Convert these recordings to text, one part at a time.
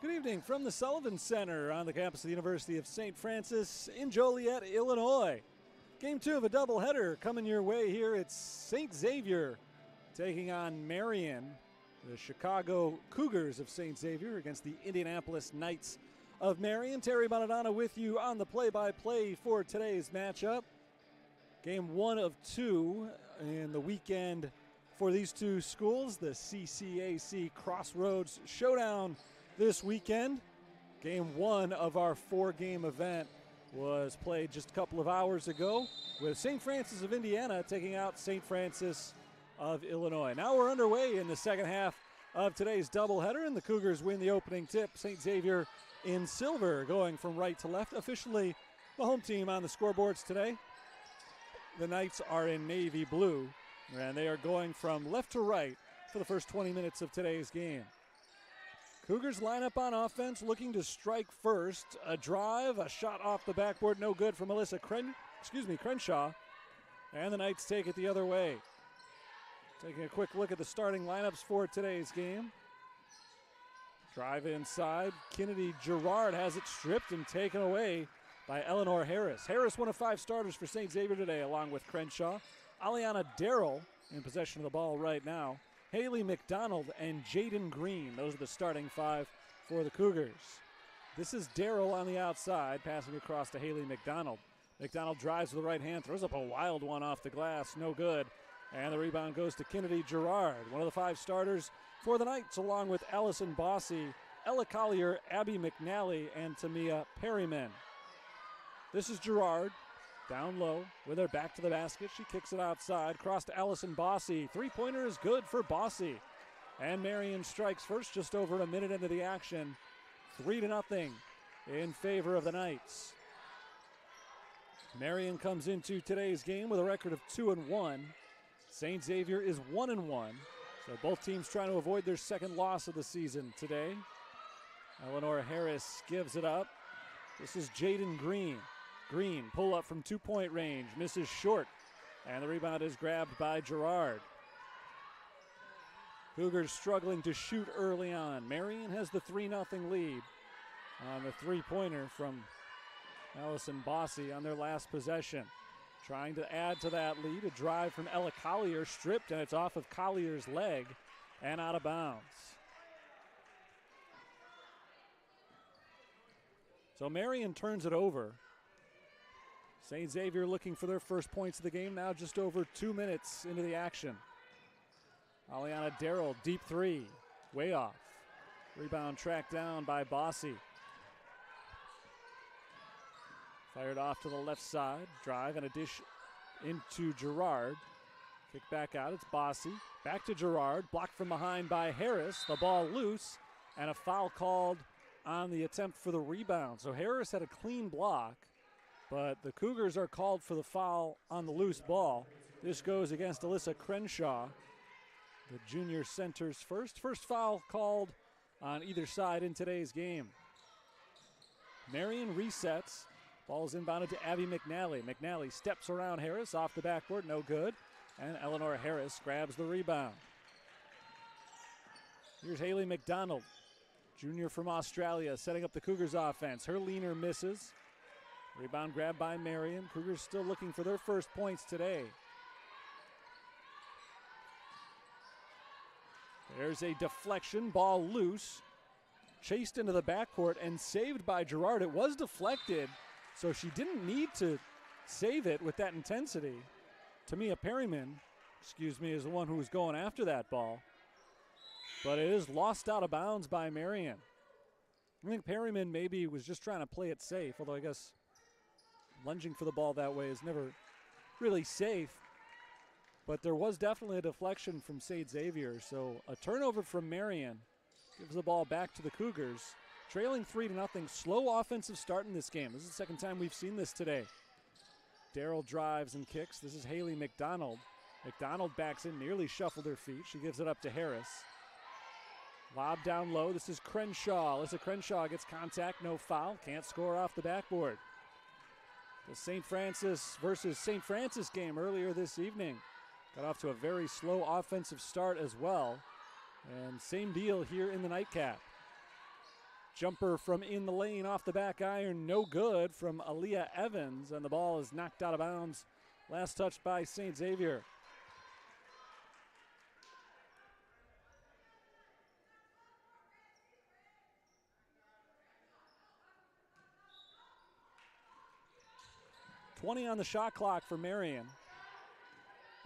Good evening from the Sullivan Center on the campus of the University of St. Francis in Joliet, Illinois. Game 2 of a doubleheader coming your way here. It's St. Xavier taking on Marian, the Chicago Cougars of St. Xavier against the Indianapolis Knights of Marian. Terry Bonadonna with you on the play-by-play for today's matchup. Game 1 of 2 in the weekend for these two schools, the CCAC Crossroads Showdown this weekend. Game 1 of our 4-game event was played just a couple of hours ago with St. Francis of Indiana taking out St. Francis of Illinois. Now we're underway in the second half of today's doubleheader, and the Cougars win the opening tip. St. Xavier in silver, going from right to left. Officially the home team on the scoreboards today. The Knights are in navy blue, and they are going from left to right for the first 20 minutes of today's game. Cougars line up on offense, looking to strike first. A drive, a shot off the backboard, no good for Crenshaw. And the Knights take it the other way. Taking a quick look at the starting lineups for today's game. Drive inside. Kennedy Gerard has it stripped and taken away by Eleanor Harris. Harris, one of 5 starters for St. Xavier today, along with Crenshaw. Aliana Darrell in possession of the ball right now. Haley McDonald and Jaden Green. Those are the starting 5 for the Cougars. This is Darrell on the outside, passing across to Haley McDonald. McDonald drives with the right hand, throws up a wild one off the glass, no good. And the rebound goes to Kennedy Gerard, one of the 5 starters for the Knights, along with Allison Bossy, Ella Collier, Abby McNally, and Tamia Perryman. This is Gerard, down low with her back to the basket. She kicks it outside, cross to Allison Bossy. Three-pointer is good for Bossy. And Marian strikes first, just over a minute into the action. 3-0 in favor of the Knights. Marian comes into today's game with a record of 2-1. St. Xavier is 1-1. So both teams trying to avoid their second loss of the season today. Eleanor Harris gives it up. This is Jaden Green. Green, pull up from 2-point range, misses short, and the rebound is grabbed by Gerard. Cougars struggling to shoot early on. Marian has the 3-0 lead on the three-pointer from Allison Bossy on their last possession. Trying to add to that lead, a drive from Ella Collier, stripped, and it's off of Collier's leg and out of bounds. So Marian turns it over. St. Xavier looking for their first points of the game now, just over 2 minutes into the action. Aliana Darrell, deep 3, way off. Rebound tracked down by Bossy. Fired off to the left side. Drive and a dish into Gerard. Kick back out, it's Bossy. Back to Gerard, blocked from behind by Harris. The ball loose, and a foul called on the attempt for the rebound. So Harris had a clean block, but the Cougars are called for the foul on the loose ball. This goes against Alyssa Crenshaw, the junior center's first foul called on either side in today's game. Marian resets. Ball's inbounded to Abby McNally. McNally steps around Harris, off the backboard, no good. And Eleanor Harris grabs the rebound. Here's Haley McDonald, junior from Australia, setting up the Cougars offense. Her leaner misses. Rebound grabbed by Marian. Cougars still looking for their first points today. There's a deflection, ball loose. Chased into the backcourt and saved by Gerard. It was deflected, so she didn't need to save it with that intensity. Tamia Perryman, is the one who was going after that ball. But it is lost out of bounds by Marian. I think Perryman maybe was just trying to play it safe, although I guess lunging for the ball that way is never really safe. But there was definitely a deflection from St. Xavier, so a turnover from Marian gives the ball back to the Cougars. Trailing 3-0, slow offensive start in this game. This is the second time we've seen this today. Darrell drives and kicks. This is Haley McDonald. McDonald backs in, nearly shuffled her feet. She gives it up to Harris. Lob down low. This is Crenshaw. Alyssa Crenshaw gets contact, no foul. Can't score off the backboard. The St. Francis versus St. Francis game earlier this evening got off to a very slow offensive start as well. And same deal here in the nightcap. Jumper from in the lane off the back iron, no good from Aaliyah Evans, and the ball is knocked out of bounds. Last touched by St. Xavier. .20 on the shot clock for Marian.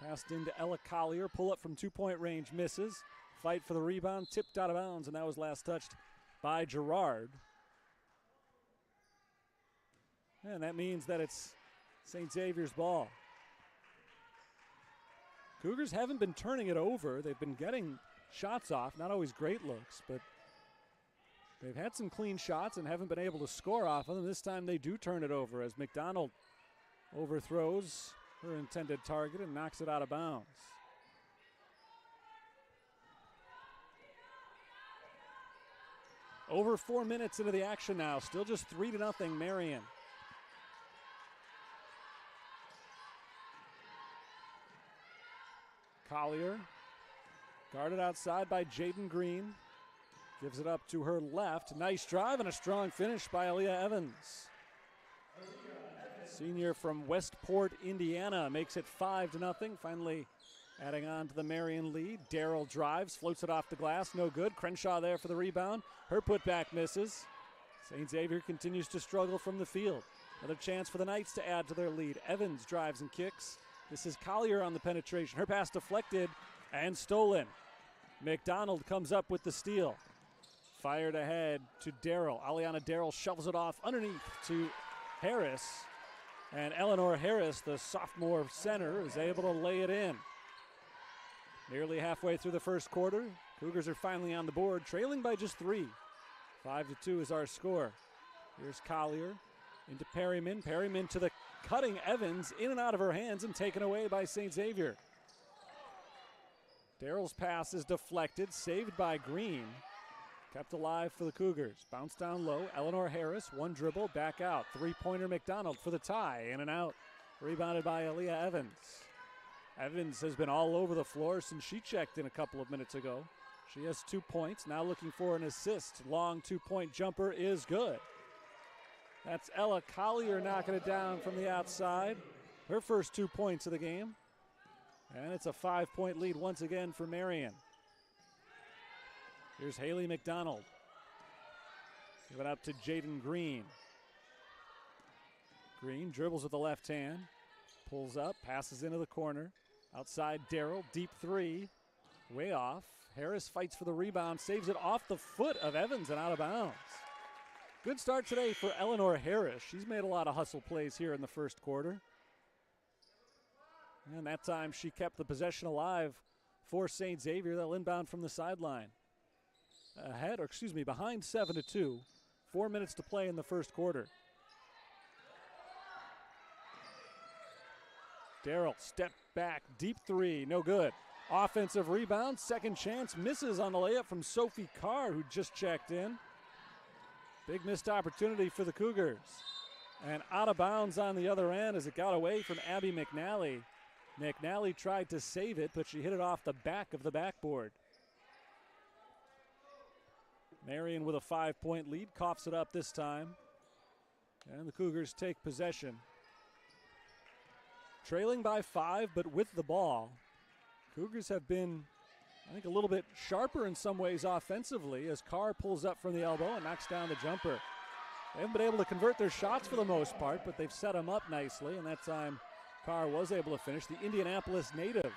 Passed into Ella Collier, pull up from 2-point range, misses. Fight for the rebound, tipped out of bounds, and that was last touched by Gerard. And that means that it's St. Xavier's ball. Cougars haven't been turning it over. They've been getting shots off, not always great looks, but they've had some clean shots and haven't been able to score off of them. This time they do turn it over as McDonald overthrows her intended target and knocks it out of bounds. Over 4 minutes into the action now, still just 3-0 Marian. Collier, guarded outside by Jaden Green. Gives it up to her left. Nice drive and a strong finish by Aaliyah Evans. Senior from Westport, Indiana, makes it 5-0. Finally adding on to the Marian lead. Darrell drives, floats it off the glass, no good. Crenshaw there for the rebound. Her putback misses. St. Xavier continues to struggle from the field. Another chance for the Knights to add to their lead. Evans drives and kicks. This is Collier on the penetration. Her pass deflected and stolen. McDonald comes up with the steal. Fired ahead to Darrell. Aliana Darrell shovels it off underneath to Harris. And Eleanor Harris, the sophomore center, is able to lay it in. Nearly halfway through the first quarter, Cougars are finally on the board, trailing by just 3. 5-2 is our score. Here's Collier into Perryman. Perryman to the cutting Evans, in and out of her hands and taken away by St. Xavier. Darrell's pass is deflected, saved by Green. Kept alive for the Cougars. Bounce down low. Eleanor Harris, one dribble, back out. Three-pointer McDonald for the tie, in and out. Rebounded by Aaliyah Evans. Evans has been all over the floor since she checked in a couple of minutes ago. She has 2 points, now looking for an assist. Long 2-point jumper is good. That's Ella Collier knocking it down from the outside. Her first 2 points of the game. And it's a 5-point lead once again for Marian. Here's Haley McDonald. Give it up to Jaden Green. Green dribbles with the left hand. Pulls up, passes into the corner. Outside Darrell, deep three. Way off. Harris fights for the rebound, saves it off the foot of Evans and out of bounds. Good start today for Eleanor Harris. She's made a lot of hustle plays here in the first quarter. And that time she kept the possession alive for St. Xavier. They'll inbound from the sideline. Behind 7-2. 4 minutes to play in the first quarter. Darrell, step back, deep three, no good. Offensive rebound, second chance, misses on the layup from Sophie Carr, who just checked in. Big missed opportunity for the Cougars. And out of bounds on the other end as it got away from Abby McNally. McNally tried to save it, but she hit it off the back of the backboard. Marian with a 5-point lead, coughs it up this time. And the Cougars take possession. Trailing by 5, but with the ball. Cougars have been, I think, a little bit sharper in some ways offensively as Carr pulls up from the elbow and knocks down the jumper. They haven't been able to convert their shots for the most part, but they've set them up nicely, and that time Carr was able to finish. The Indianapolis native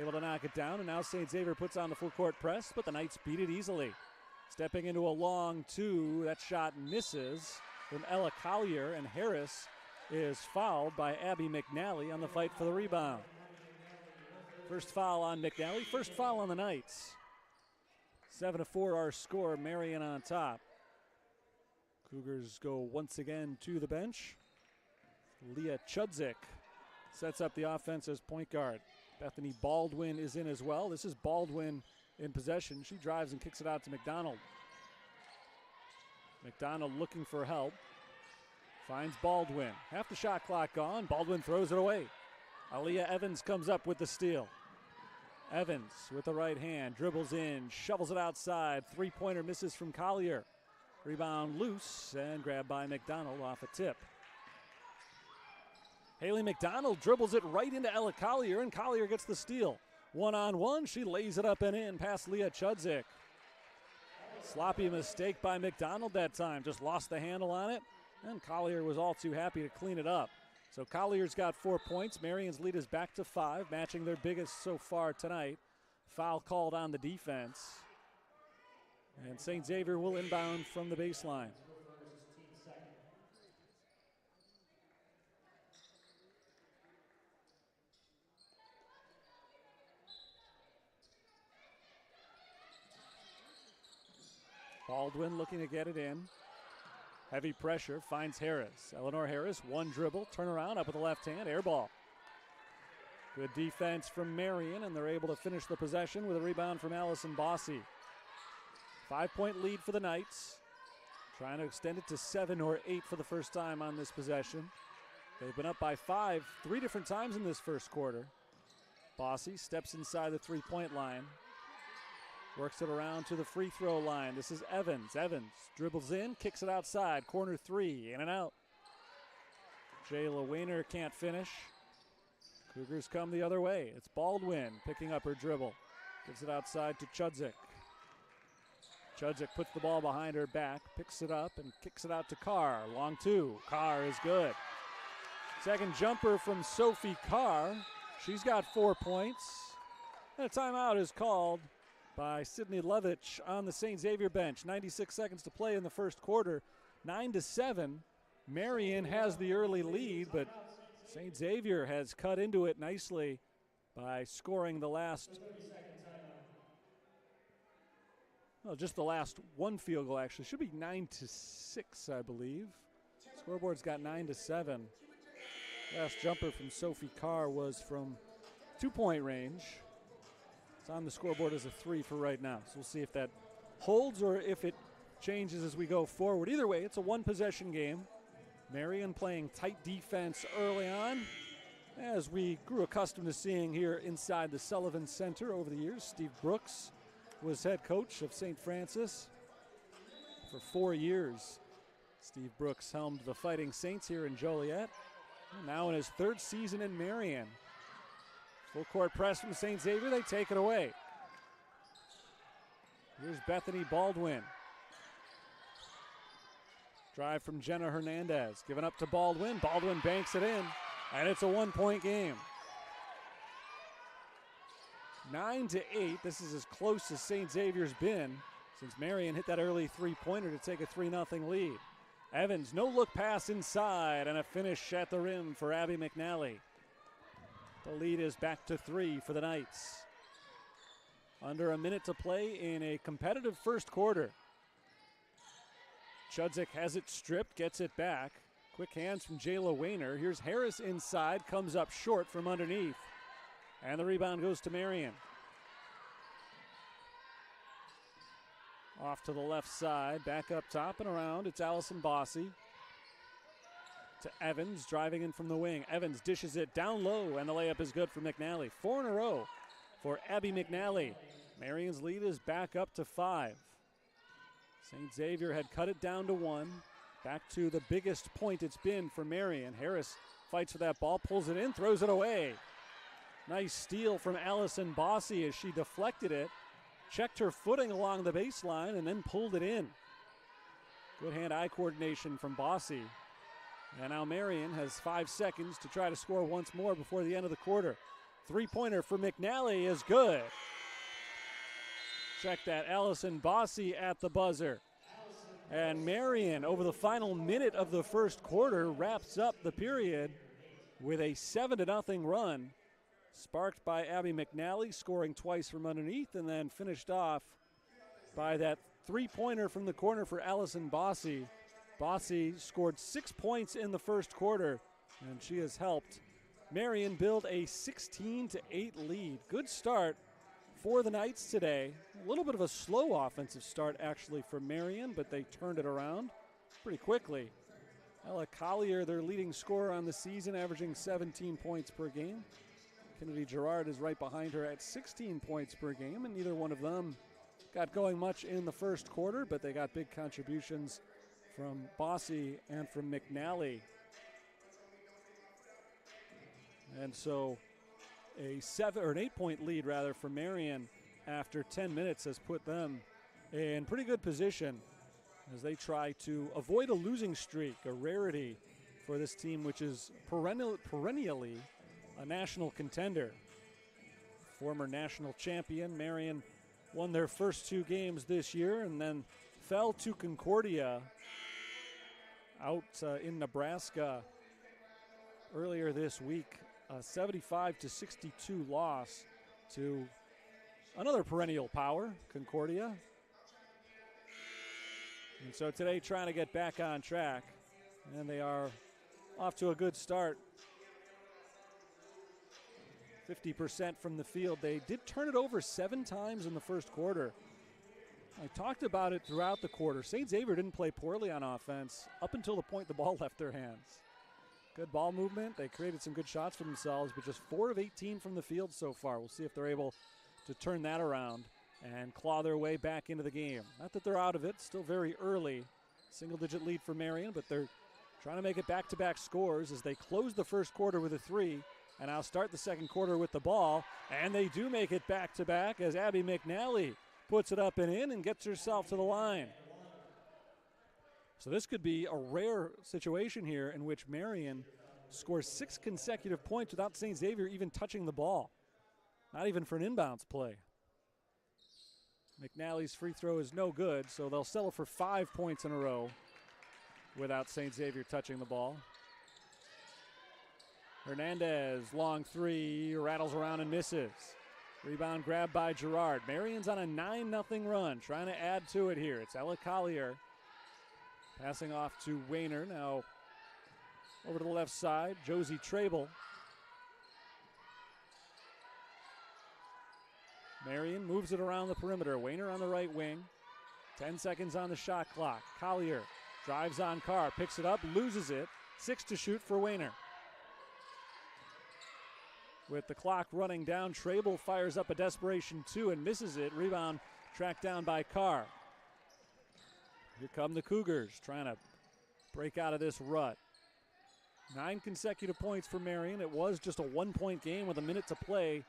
able to knock it down, and now St. Xavier puts on the full court press, but the Knights beat it easily. Stepping into a long 2, that shot misses from Ella Collier, and Harris is fouled by Abby McNally on the fight for the rebound. First foul on McNally, first foul on the Knights. 7-4 our score, Marian on top. Cougars go once again to the bench. Leah Chudzik sets up the offense as point guard. Bethany Baldwin is in as well. This is Baldwin in possession. She drives and kicks it out to McDonald. McDonald looking for help. Finds Baldwin. Half the shot clock gone. Baldwin throws it away. Aaliyah Evans comes up with the steal. Evans with the right hand, dribbles in, shovels it outside. Three-pointer misses from Collier. Rebound loose and grabbed by McDonald off a tip. Haley McDonald dribbles it right into Ella Collier, and Collier gets the steal. One-on-one, she lays it up and in past Leah Chudzik. Sloppy mistake by McDonald that time, just lost the handle on it, and Collier was all too happy to clean it up. So Collier's got 4 points. Marian's lead is back to 5, matching their biggest so far tonight. Foul called on the defense. And St. Xavier will inbound from the baseline. Baldwin looking to get it in. Heavy pressure, finds Harris. Eleanor Harris, one dribble, turnaround, up with the left hand, air ball. Good defense from Marian, and they're able to finish the possession with a rebound from Allison Bossy. 5-point lead for the Knights. Trying to extend it to 7 or 8 for the first time on this possession. They've been up by 5 3 different times in this first quarter. Bossy steps inside the three-point line. Works it around to the free throw line. This is Evans. Evans dribbles in, kicks it outside. Corner three, in and out. Jayla Weiner can't finish. Cougars come the other way. It's Baldwin picking up her dribble. Gives it outside to Chudzik. Chudzik puts the ball behind her back, picks it up, and kicks it out to Carr. Long two. Carr is good. Second jumper from Sophie Carr. She's got 4 points. And a timeout is called by Sydney Levitch on the St. Xavier bench. 96 seconds to play in the first quarter. 9-7. Marian has the early lead, but St. Xavier has cut into it nicely by scoring the last, well, just the last one field goal actually. Should be 9-6, I believe. Scoreboard's got 9-7. Last jumper from Sophie Carr was from 2-point range. It's on the scoreboard as a 3 for right now. So we'll see if that holds or if it changes as we go forward. Either way, it's a one-possession game. Marian playing tight defense early on, as we grew accustomed to seeing here inside the Sullivan Center over the years. Steve Brooks was head coach of St. Francis for 4 years. Steve Brooks helmed the Fighting Saints here in Joliet. Now in his 3rd season in Marian. Full court press from St. Xavier, they take it away. Here's Bethany Baldwin. Drive from Jenna Hernandez, given up to Baldwin. Baldwin banks it in, and it's a 1-point game. 9-8, this is as close as St. Xavier's been since Marian hit that early three-pointer to take a 3-0 lead. Evans, no-look pass inside, and a finish at the rim for Abby McNally. The lead is back to 3 for the Knights. Under a minute to play in a competitive first quarter. Chudzik has it stripped, gets it back. Quick hands from Jayla Weiner. Here's Harris inside, comes up short from underneath. And the rebound goes to Marian. Off to the left side, back up top and around. It's Allison Bossy. To Evans, driving in from the wing. Evans dishes it down low, and the layup is good for McNally. 4 in a row for Abby McNally. Marian's lead is back up to 5. St. Xavier had cut it down to 1. Back to the biggest point it's been for Marian. Harris fights for that ball, pulls it in, throws it away. Nice steal from Allison Bossy as she deflected it, checked her footing along the baseline, and then pulled it in. Good hand-eye coordination from Bossy. And now Marian has 5 seconds to try to score once more before the end of the quarter. Three-pointer for McNally is good. Check that, Allison Bossy at the buzzer. And Marian, over the final minute of the first quarter, wraps up the period with a 7-0 run. Sparked by Abby McNally, scoring twice from underneath, and then finished off by that three-pointer from the corner for Allison Bossy. Bossy scored 6 points in the first quarter, and she has helped Marian build a 16-8 lead. Good start for the Knights today. A little bit of a slow offensive start, actually, for Marian, but they turned it around pretty quickly. Ella Collier, their leading scorer on the season, averaging 17 points per game. Kennedy Gerard is right behind her at 16 points per game, and neither one of them got going much in the first quarter, but they got big contributions from Bossy and from McNally. And so an 8-point lead rather for Marian after 10 minutes has put them in pretty good position as they try to avoid a losing streak, a rarity for this team, which is perennially a national contender. Former national champion, Marian won their first 2 games this year and then fell to Concordia out in Nebraska earlier this week. A 75-62 loss to another perennial power, Concordia. And so today trying to get back on track, and they are off to a good start. 50% from the field. They did turn it over 7 times in the first quarter. I talked about it throughout the quarter. St. Xavier didn't play poorly on offense up until the point the ball left their hands. Good ball movement. They created some good shots for themselves, but just 4 of 18 from the field so far. We'll see if they're able to turn that around and claw their way back into the game. Not that they're out of it, still very early. Single-digit lead for Marian, but they're trying to make it back-to-back scores as they close the first quarter with a 3, and now start the second quarter with the ball, and they do make it back-to-back as Abby McNally puts it up and in and gets herself to the line. So this could be a rare situation here in which Marian scores 6 consecutive points without St. Xavier even touching the ball. Not even for an inbounds play. McNally's free throw is no good, so they'll settle for 5 points in a row without St. Xavier touching the ball. Hernandez, long 3, rattles around and misses. Rebound grabbed by Girard. Marian's on a 9-0 run, trying to add to it here. It's Ella Collier passing off to Wayner. Now over to the left side, Josie Trable. Marian moves it around the perimeter. Wayner on the right wing. 10 seconds on the shot clock. Collier drives on Carr, picks it up, loses it. 6 to shoot for Wayner. With the clock running down, Trable fires up a desperation 2 and misses it. Rebound tracked down by Carr. Here come the Cougars trying to break out of this rut. 9 consecutive points for Marian. It was just a 1-point game with a minute to play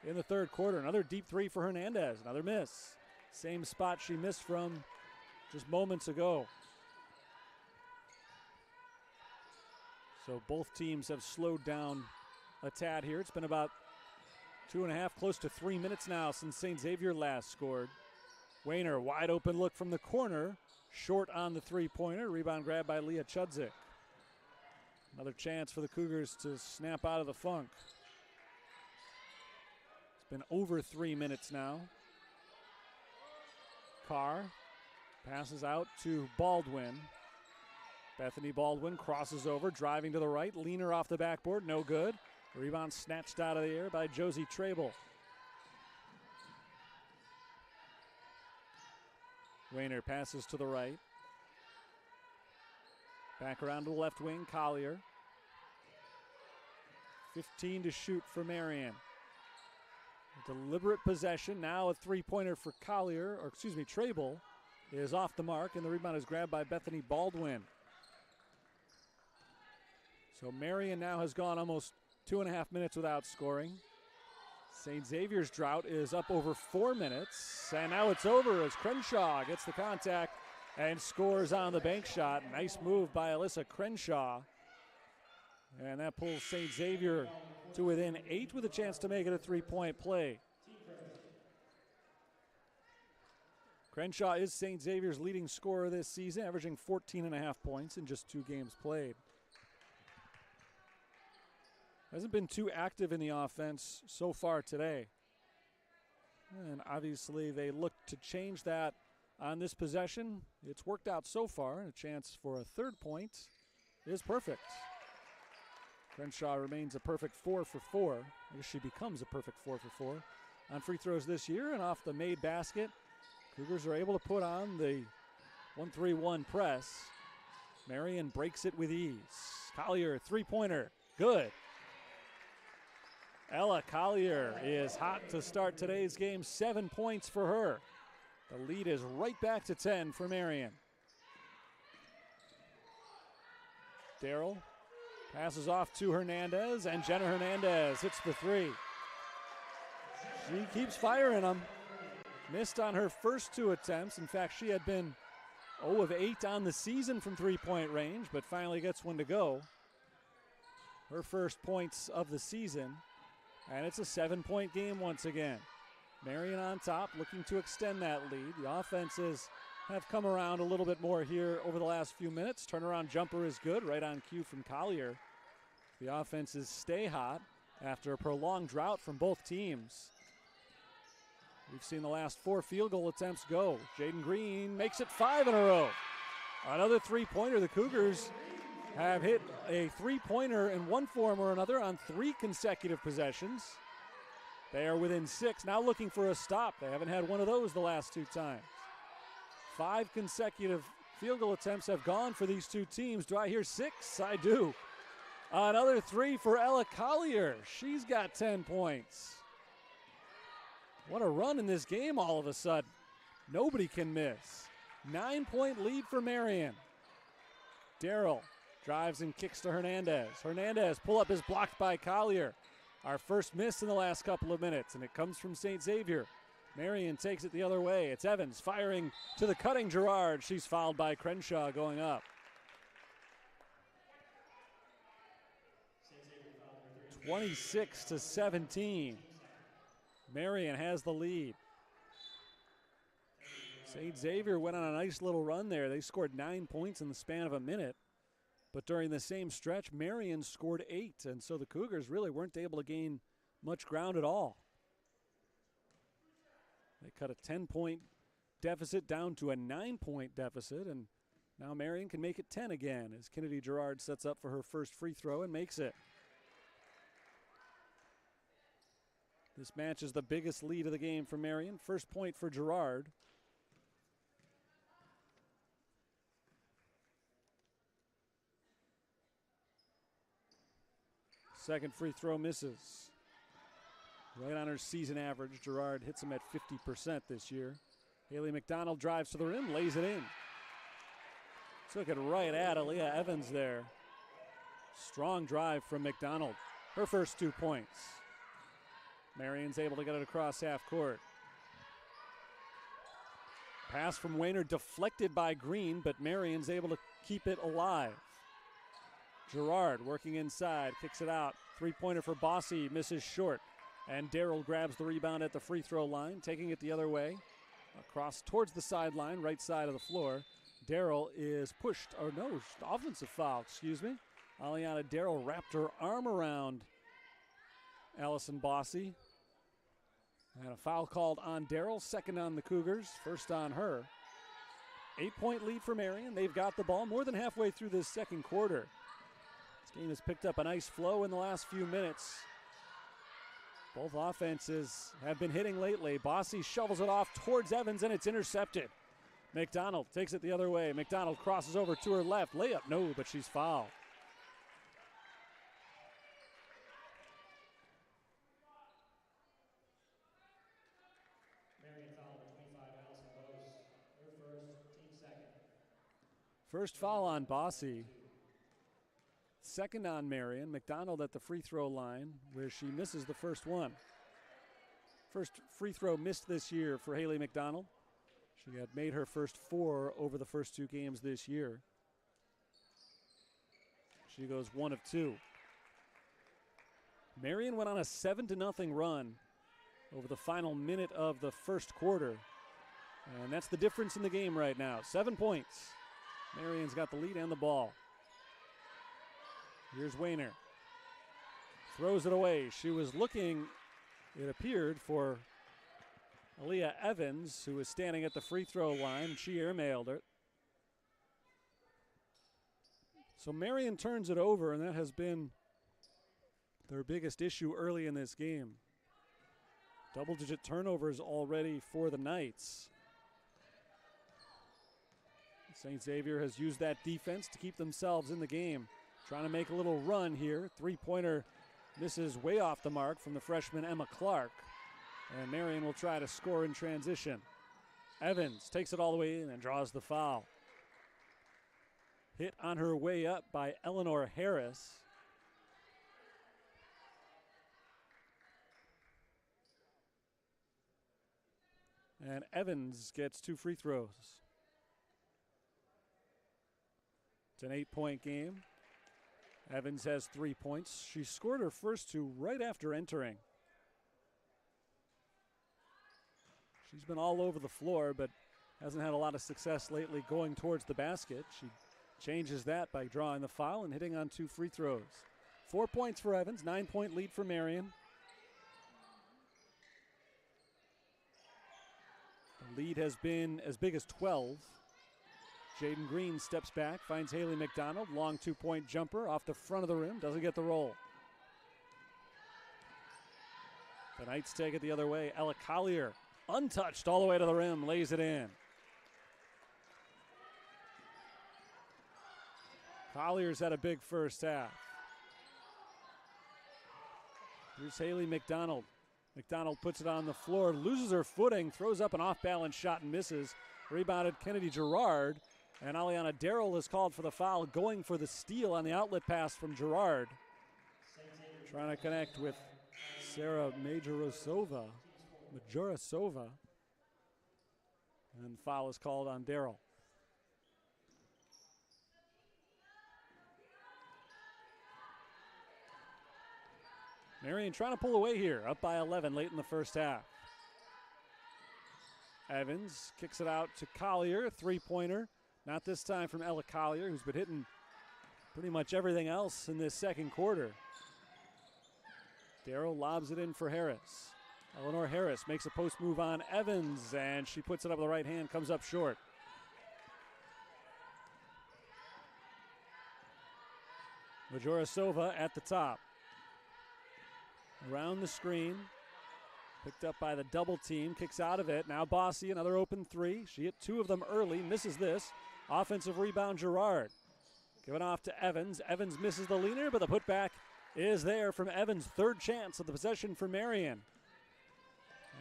in the third quarter. Another deep 3 for Hernandez. Another miss. Same spot she missed from just moments ago. So both teams have slowed down a tad here. It's been about 2.5, close to 3 minutes now since St. Xavier last scored. Wayner, wide open look from the corner. Short on the 3-pointer. Rebound grabbed by Leah Chudzik. Another chance for the Cougars to snap out of the funk. It's been over 3 minutes now. Carr passes out to Baldwin. Bethany Baldwin crosses over, driving to the right. Leaner off the backboard, no good. Rebound snatched out of the air by Josie Trable. Wayner passes to the right. Back around to the left wing, Collier. 15 to shoot for Marian. A deliberate possession, now a 3-pointer for Trable is off the mark, and the rebound is grabbed by Bethany Baldwin. So Marian now has gone almost 2.5 minutes without scoring. St. Xavier's drought is up over 4 minutes, and now it's over as Crenshaw gets the contact and scores on the bank shot. Nice move by Alyssa Crenshaw. And that pulls St. Xavier to within 8 with a chance to make it a 3-point play. Crenshaw is St. Xavier's leading scorer this season, averaging 14.5 points in just 2 games played. Hasn't been too active in the offense so far today. And obviously they look to change that on this possession. It's worked out so far. A chance for a 3rd point is perfect. Crenshaw remains a perfect 4 for 4. I guess she becomes a perfect 4 for 4 on free throws this year. And off the made basket, Cougars are able to put on the 1-3-1 press. Marian breaks it with ease. Collier, 3-pointer, good. Ella Collier is hot to start today's game. 7 points for her. The lead is right back to 10 for Marian. Darrell passes off to Hernandez, and Jenna Hernandez hits the three. She keeps firing them. Missed on her first 2 attempts. In fact, she had been 0 of 8 on the season from three-point range, but finally gets one to go. Her first points of the season, and it's a 7-point game once again. Marian on top, looking to extend that lead. The offenses have come around a little bit more here over the last few minutes. Turnaround jumper is good, right on cue from Collier. The offenses stay hot after a prolonged drought from both teams. We've seen the last 4 field goal attempts go. Jaden Green makes it 5 in a row. Another three-pointer. The Cougars have hit a three-pointer in one form or another on 3 consecutive possessions. They are within 6, now looking for a stop. They haven't had one of those the last 2 times. 5 consecutive field goal attempts have gone for these 2 teams. Do I hear 6? I do. Another 3 for Ella Collier. She's got 10 points. What a run in this game all of a sudden. Nobody can miss. 9-point lead for Marian. Darrell drives and kicks to Hernandez. Hernandez pull-up is blocked by Collier. Our first miss in the last couple of minutes, and it comes from St. Xavier. Marian takes it the other way. It's Evans firing to the cutting Gerard. She's fouled by Crenshaw going up. 26-17. Marian has the lead. St. Xavier went on a nice little run there. They scored 9 points in the span of a minute. But during the same stretch, Marian scored 8. And so the Cougars really weren't able to gain much ground at all. They cut a 10-point deficit down to a 9-point deficit. And now Marian can make it 10 again as Kennedy Gerard sets up for her first free throw and makes it. This match is the biggest lead of the game for Marian. First point for Gerard. Second free throw misses. Right on her season average. Gerard hits him at 50% this year. Haley McDonald drives to the rim, lays it in. Took it right at Aaliyah Evans there. Strong drive from McDonald. Her first 2 points. Marian's able to get it across half court. Pass from Wayner deflected by Green, but Marian's able to keep it alive. Gerard working inside, kicks it out. Three-pointer for Bossy, misses short. And Darrell grabs the rebound at the free throw line, taking it the other way. Across towards the sideline, right side of the floor. Darrell is pushed, or no, offensive foul, excuse me. Aliana Darrell wrapped her arm around Allison Bossy. And a foul called on Darrell, second on the Cougars, first on her. 8-point lead for Marian. They've got the ball more than halfway through this second quarter. This game has picked up a nice flow in the last few minutes. Both offenses have been hitting lately. Bossy shovels it off towards Evans, and it's intercepted. McDonald takes it the other way. McDonald crosses over to her left. Layup, no, but she's fouled. First foul on Bossy. Second on Marian. McDonald at the free throw line where she misses the first one. First free throw missed this year for Haley McDonald. She had made her first 4 over the first 2 games this year. She goes 1 of 2. Marian went on a 7-0 run over the final minute of the first quarter. And that's the difference in the game right now. 7 points. Marian's got the lead and the ball. Here's Wayner. Throws it away. She was looking, it appeared, for Aaliyah Evans, who was standing at the free throw line. She airmailed it. So Marian turns it over, and that has been their biggest issue early in this game. Double-digit turnovers already for the Knights. St. Xavier has used that defense to keep themselves in the game. Trying to make a little run here. Three-pointer misses way off the mark from the freshman Emma Clark. And Marian will try to score in transition. Evans takes it all the way in and draws the foul. Hit on her way up by Eleanor Harris. And Evans gets 2 free throws. It's an 8-point game. Evans has 3 points. She scored her first 2 right after entering. She's been all over the floor, but hasn't had a lot of success lately going towards the basket. She changes that by drawing the foul and hitting on 2 free throws. 4 points for Evans, 9-point lead for Marian. The lead has been as big as 12. Jaden Green steps back, finds Haley McDonald. Long 2-point jumper off the front of the rim, doesn't get the roll. The Knights take it the other way. Ella Collier, untouched all the way to the rim, lays it in. Collier's had a big first half. Here's Haley McDonald. McDonald puts it on the floor, loses her footing, throws up an off-balance shot and misses. Rebounded Kennedy Gerard, and Aliana Darrell is called for the foul, going for the steal on the outlet pass from Gerard. Trying to connect with Sarah Majorosova. And the foul is called on Darrell. Marian trying to pull away here, up by 11 late in the first half. Evans kicks it out to Collier, 3-pointer. Not this time from Ella Collier, who's been hitting pretty much everything else in this second quarter. Darrell lobs it in for Harris. Eleanor Harris makes a post move on Evans, and she puts it up with the right hand, comes up short. Majorosova at the top. Around the screen, picked up by the double team, kicks out of it. Now Bossy, another open 3. She hit 2 of them early, misses this. Offensive rebound, Gerard. Given off to Evans. Evans misses the leaner, but the putback is there from Evans. Third chance of the possession for Marian.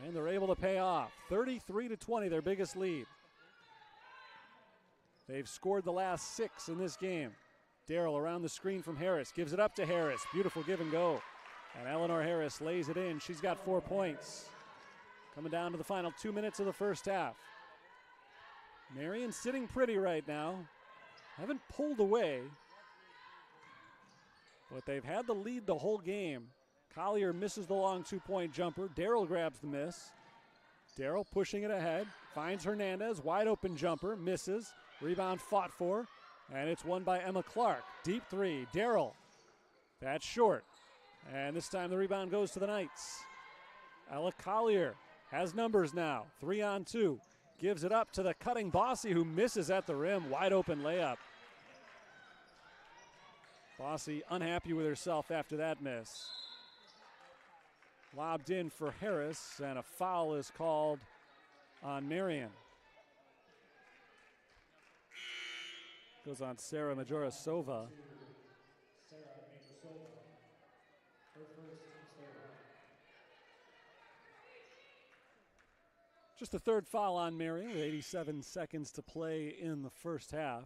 And they're able to pay off. 33-20, their biggest lead. They've scored the last 6 in this game. Darrell around the screen from Harris, gives it up to Harris. Beautiful give and go. And Eleanor Harris lays it in. She's got 4 points. Coming down to the final 2 minutes of the first half. Marian sitting pretty right now. Haven't pulled away, but they've had the lead the whole game. Collier misses the long 2-point jumper. Darrell grabs the miss. Darrell pushing it ahead. Finds Hernandez. Wide open jumper. Misses. Rebound fought for. And it's won by Emma Clark. Deep 3. Darrell. That's short. And this time the rebound goes to the Knights. Ella Collier has numbers now. 3-on-2. Gives it up to the cutting Bossy, who misses at the rim. Wide open layup. Bossy unhappy with herself after that miss. Lobbed in for Harris, and a foul is called on Marian. Goes on Sarah Majorosova. Just the third foul on Marian with 87 seconds to play in the first half.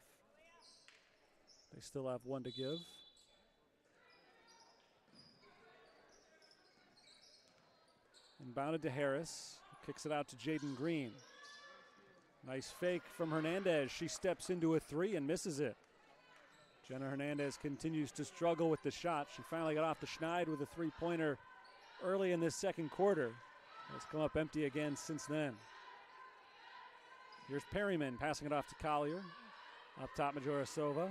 They still have 1 to give. Inbounded to Harris. Kicks it out to Jaden Green. Nice fake from Hernandez. She steps into a 3 and misses it. Jenna Hernandez continues to struggle with the shot. She finally got off the schneid with a 3-pointer early in this second quarter. It's come up empty again since then. Here's Perryman passing it off to Collier. Up top, Majorosova.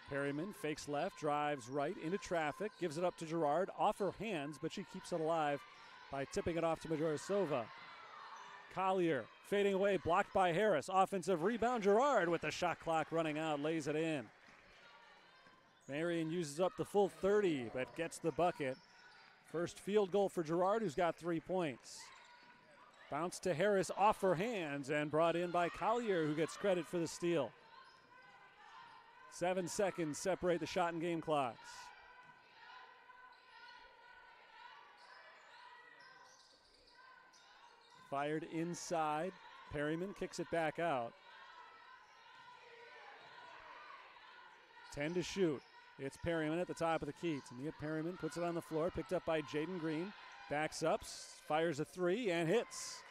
Perryman fakes left, drives right into traffic, gives it up to Gerard. Off her hands, but she keeps it alive by tipping it off to Majorosova. Collier fading away, blocked by Harris. Offensive rebound, Gerard with the shot clock running out, lays it in. Marian uses up the full 30, but gets the bucket. First field goal for Gerard, who's got 3 points. Bounce to Harris off her hands and brought in by Collier, who gets credit for the steal. 7 seconds separate the shot and game clocks. Fired inside. Perryman kicks it back out. 10 to shoot. It's Perryman at the top of the key. Tamia Perryman puts it on the floor, picked up by Jaden Green. Backs up, fires a three, and hits.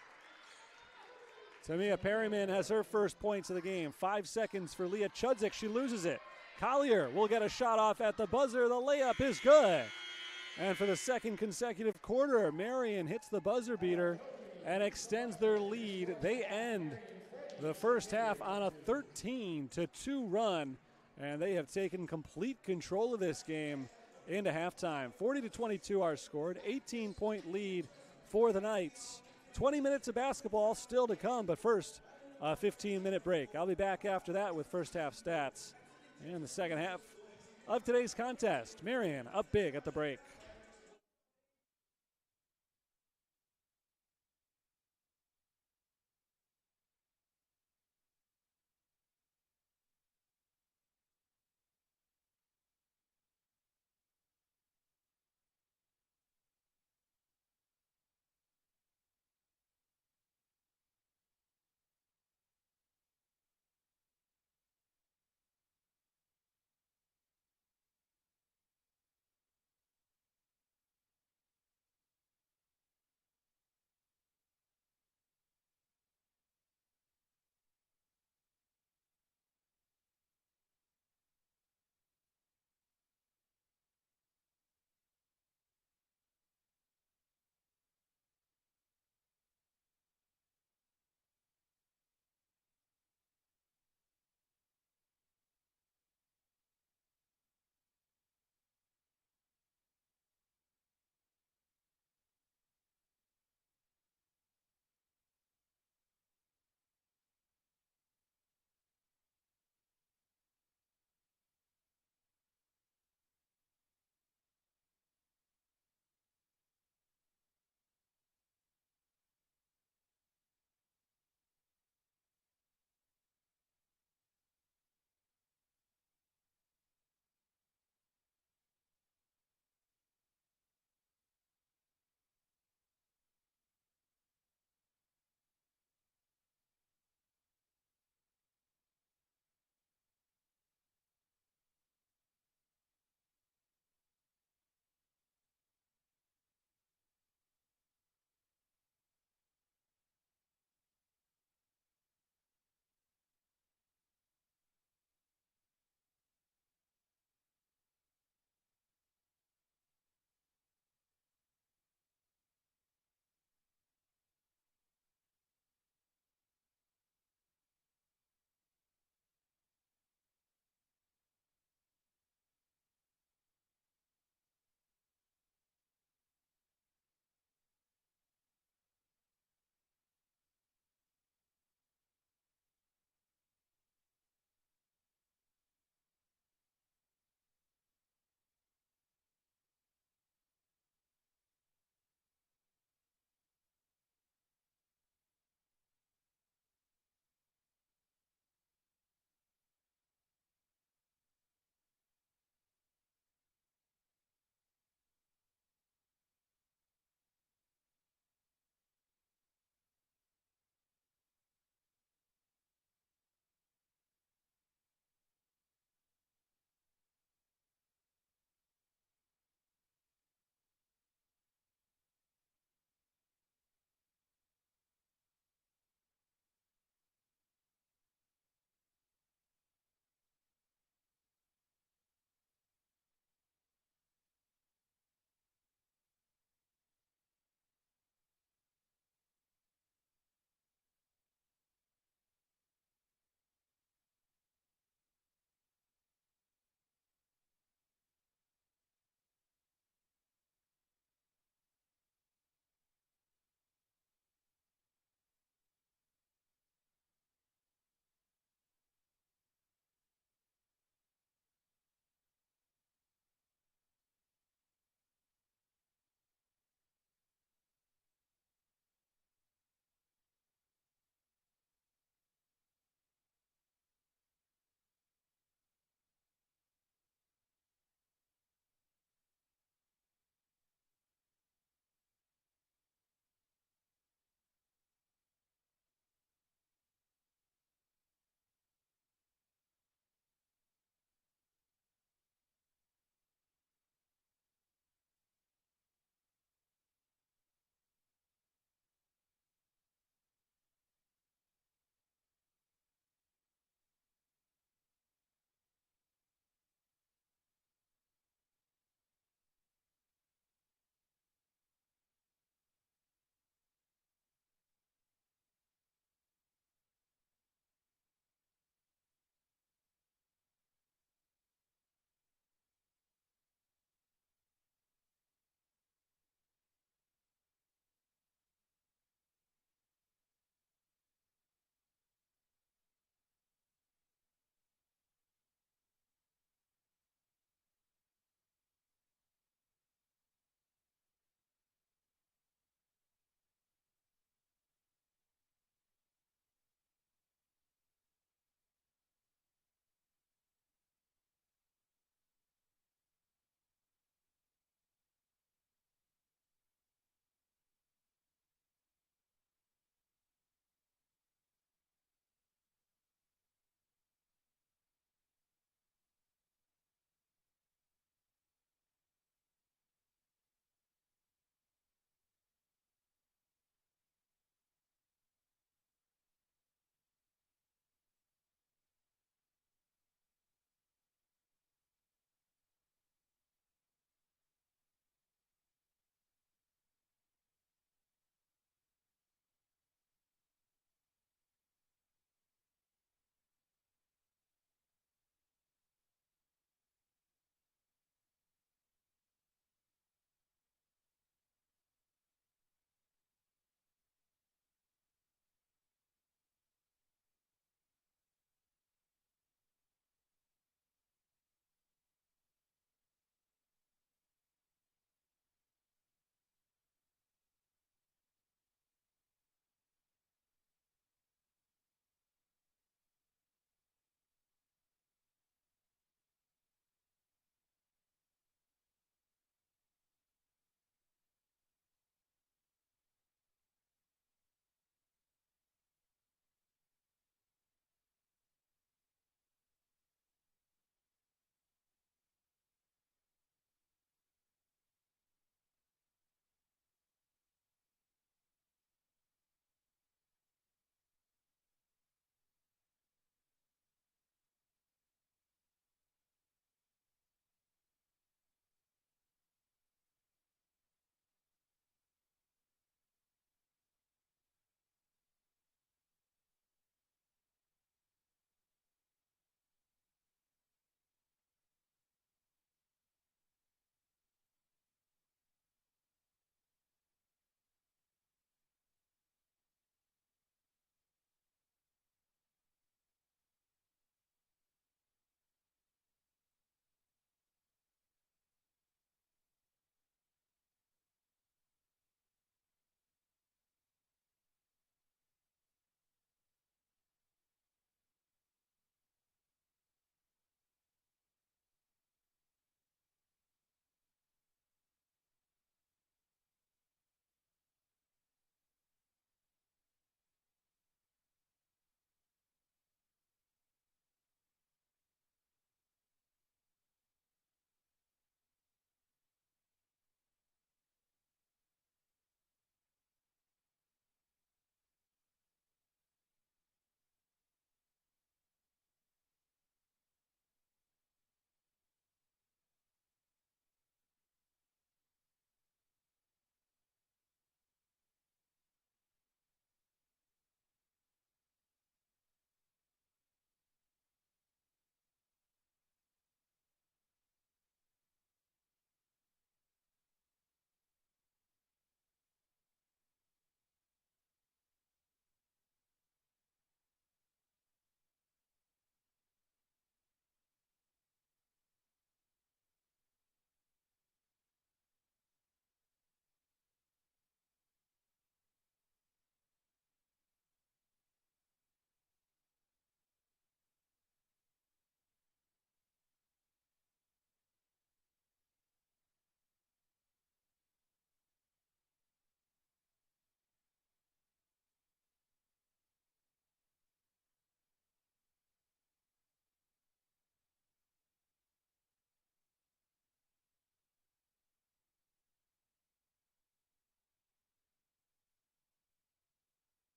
Tamia Perryman has her first points of the game. 5 seconds for Leah Chudzik. She loses it. Collier will get a shot off at the buzzer. The layup is good. And for the second consecutive quarter, Marian hits the buzzer beater and extends their lead. They end the first half on a 13-2 run, and they have taken complete control of this game into halftime. 40-22 are scored, 18-point lead for the Knights. 20 minutes of basketball still to come, but first, a 15-minute break. I'll be back after that with first half stats and the second half of today's contest. Marian up big at the break.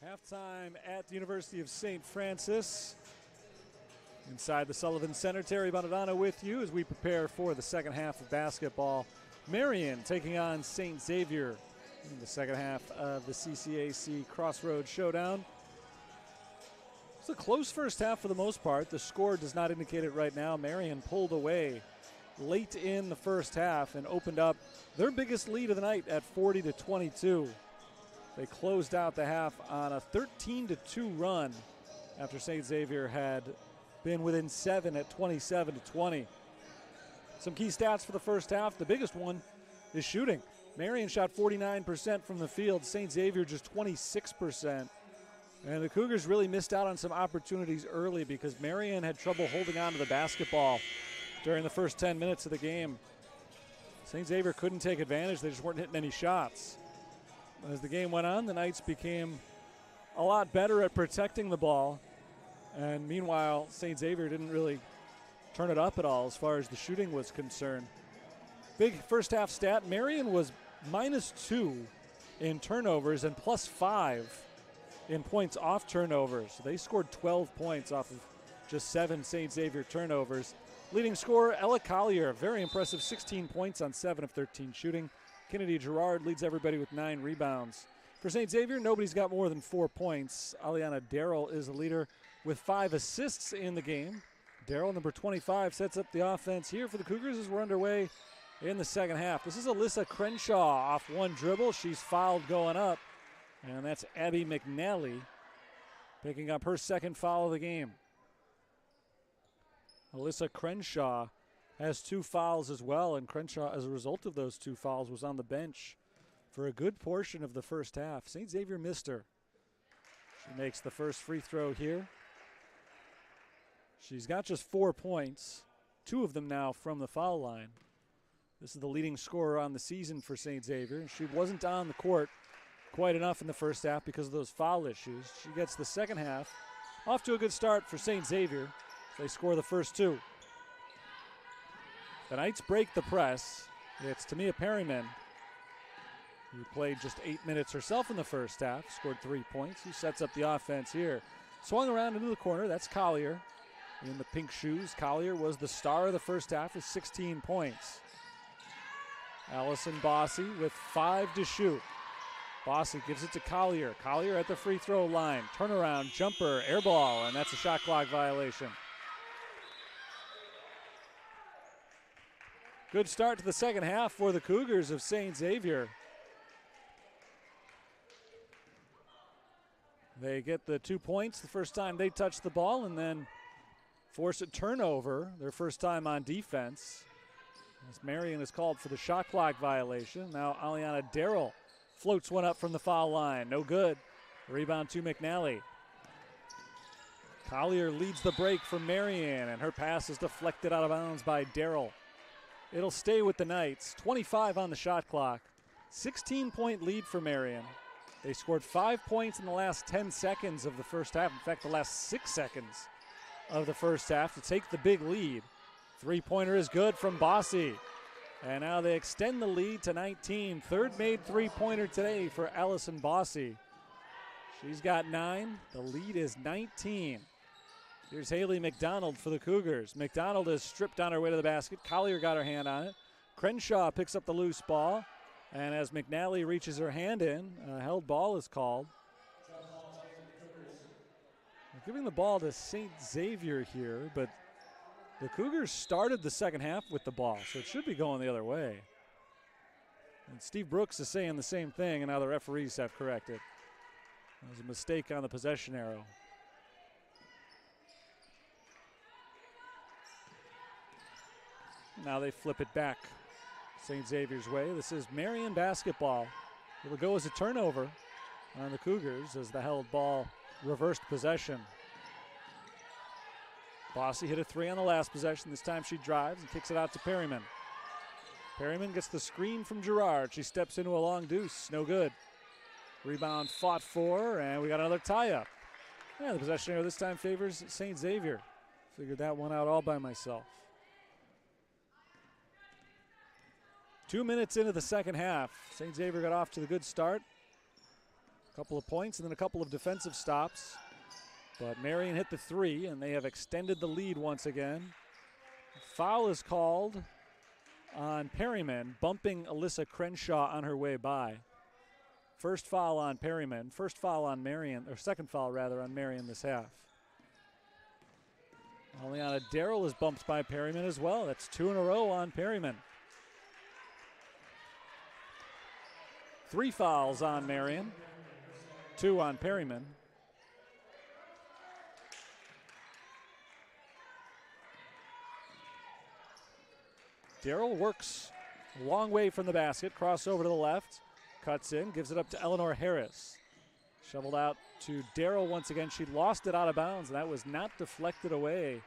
Halftime at the University of St. Francis. Inside the Sullivan Center, Terry Bonadonna with you as we prepare for the second half of basketball. Marian taking on St. Xavier in the second half of the CCAC Crossroads showdown. It's a close first half for the most part. The score does not indicate it right now. Marian pulled away late in the first half and opened up their biggest lead of the night at 40-22. They closed out the half on a 13-2 run after St. Xavier had been within 7 at 27-20. Some key stats for the first half. The biggest one is shooting. Marian shot 49% from the field. St. Xavier just 26%. And the Cougars really missed out on some opportunities early because Marian had trouble holding on to the basketball during the first 10 minutes of the game. St. Xavier couldn't take advantage. They just weren't hitting any shots. As the game went on, the Knights became a lot better at protecting the ball. And meanwhile, St. Xavier didn't really turn it up at all as far as the shooting was concerned. Big first half stat, Marian was -2 in turnovers and +5 in points off turnovers. They scored 12 points off of just 7 St. Xavier turnovers. Leading scorer, Ella Collier, very impressive, 16 points on 7 of 13 shooting. Kennedy Gerard leads everybody with 9 rebounds. For St. Xavier, nobody's got more than 4 points. Aliana Darrell is the leader with 5 assists in the game. Darrell, number 25, sets up the offense here for the Cougars as we're underway in the second half. This is Alyssa Crenshaw off one dribble. She's fouled going up, and that's Abby McNally picking up her second foul of the game. Alyssa Crenshaw has 2 fouls as well, and Crenshaw, as a result of those 2 fouls, was on the bench for a good portion of the first half. St. Xavier missed her. She makes the first free throw here. She's got just 4 points, 2 of them now from the foul line. This is the leading scorer on the season for St. Xavier. She wasn't on the court quite enough in the first half because of those foul issues. She gets the second half off to a good start for St. Xavier. They score the first 2. The Knights break the press. It's Tamia Perryman, who played just 8 minutes herself in the first half, scored 3 points, who sets up the offense here. Swung around into the corner, that's Collier in the pink shoes. Collier was the star of the first half with 16 points. Allison Bossy with 5 to shoot. Bossy gives it to Collier. Collier at the free throw line. Turnaround, jumper, air ball, and that's a shot clock violation. Good start to the second half for the Cougars of St. Xavier. They get the 2 points the first time they touch the ball and then force a turnover their first time on defense. As Marian is called for the shot clock violation. Now Aliana Darrell floats one up from the foul line. No good. Rebound to McNally. Collier leads the break from Marian, and her pass is deflected out of bounds by Darrell. It'll stay with the Knights. 25 on the shot clock. 16-point lead for Marian. They scored 5 points in the last 10 seconds of the first half. In fact, the last 6 seconds of the first half to take the big lead. Three-pointer is good from Bossy. And now they extend the lead to 19. Third made three-pointer today for Allison Bossy. She's got 9. The lead is 19. Here's Haley McDonald for the Cougars. McDonald is stripped on her way to the basket. Collier got her hand on it. Crenshaw picks up the loose ball. And as McNally reaches her hand in, a held ball is called. They're giving the ball to St. Xavier here, but the Cougars started the second half with the ball, so it should be going the other way. And Steve Brooks is saying the same thing, and now the referees have corrected. There's a mistake on the possession arrow. Now they flip it back St. Xavier's way. This is Marian basketball. It'll go as a turnover on the Cougars as the held ball reversed possession. Bossy hit a 3 on the last possession. This time she drives and kicks it out to Perryman. Perryman gets the screen from Gerard. She steps into a long deuce. No good. Rebound fought for, and we got another tie-up. Yeah, the possession arrow this time favors St. Xavier. Figured that one out all by myself. 2 minutes into the second half. St. Xavier got off to the good start. A couple of points and then a couple of defensive stops. But Marian hit the three, and they have extended the lead once again. Foul is called on Perryman, bumping Alyssa Crenshaw on her way by. First foul on Perryman, first foul on Marian, or second foul rather on Marian this half. Aliana Darrell is bumped by Perryman as well. That's 2 in a row on Perryman. 3 fouls on Marian, 2 on Perryman. Darrell works a long way from the basket, crossover to the left, cuts in, gives it up to Eleanor Harris. Shoveled out to Darrell once again. She lost it out of bounds, and that was not deflected away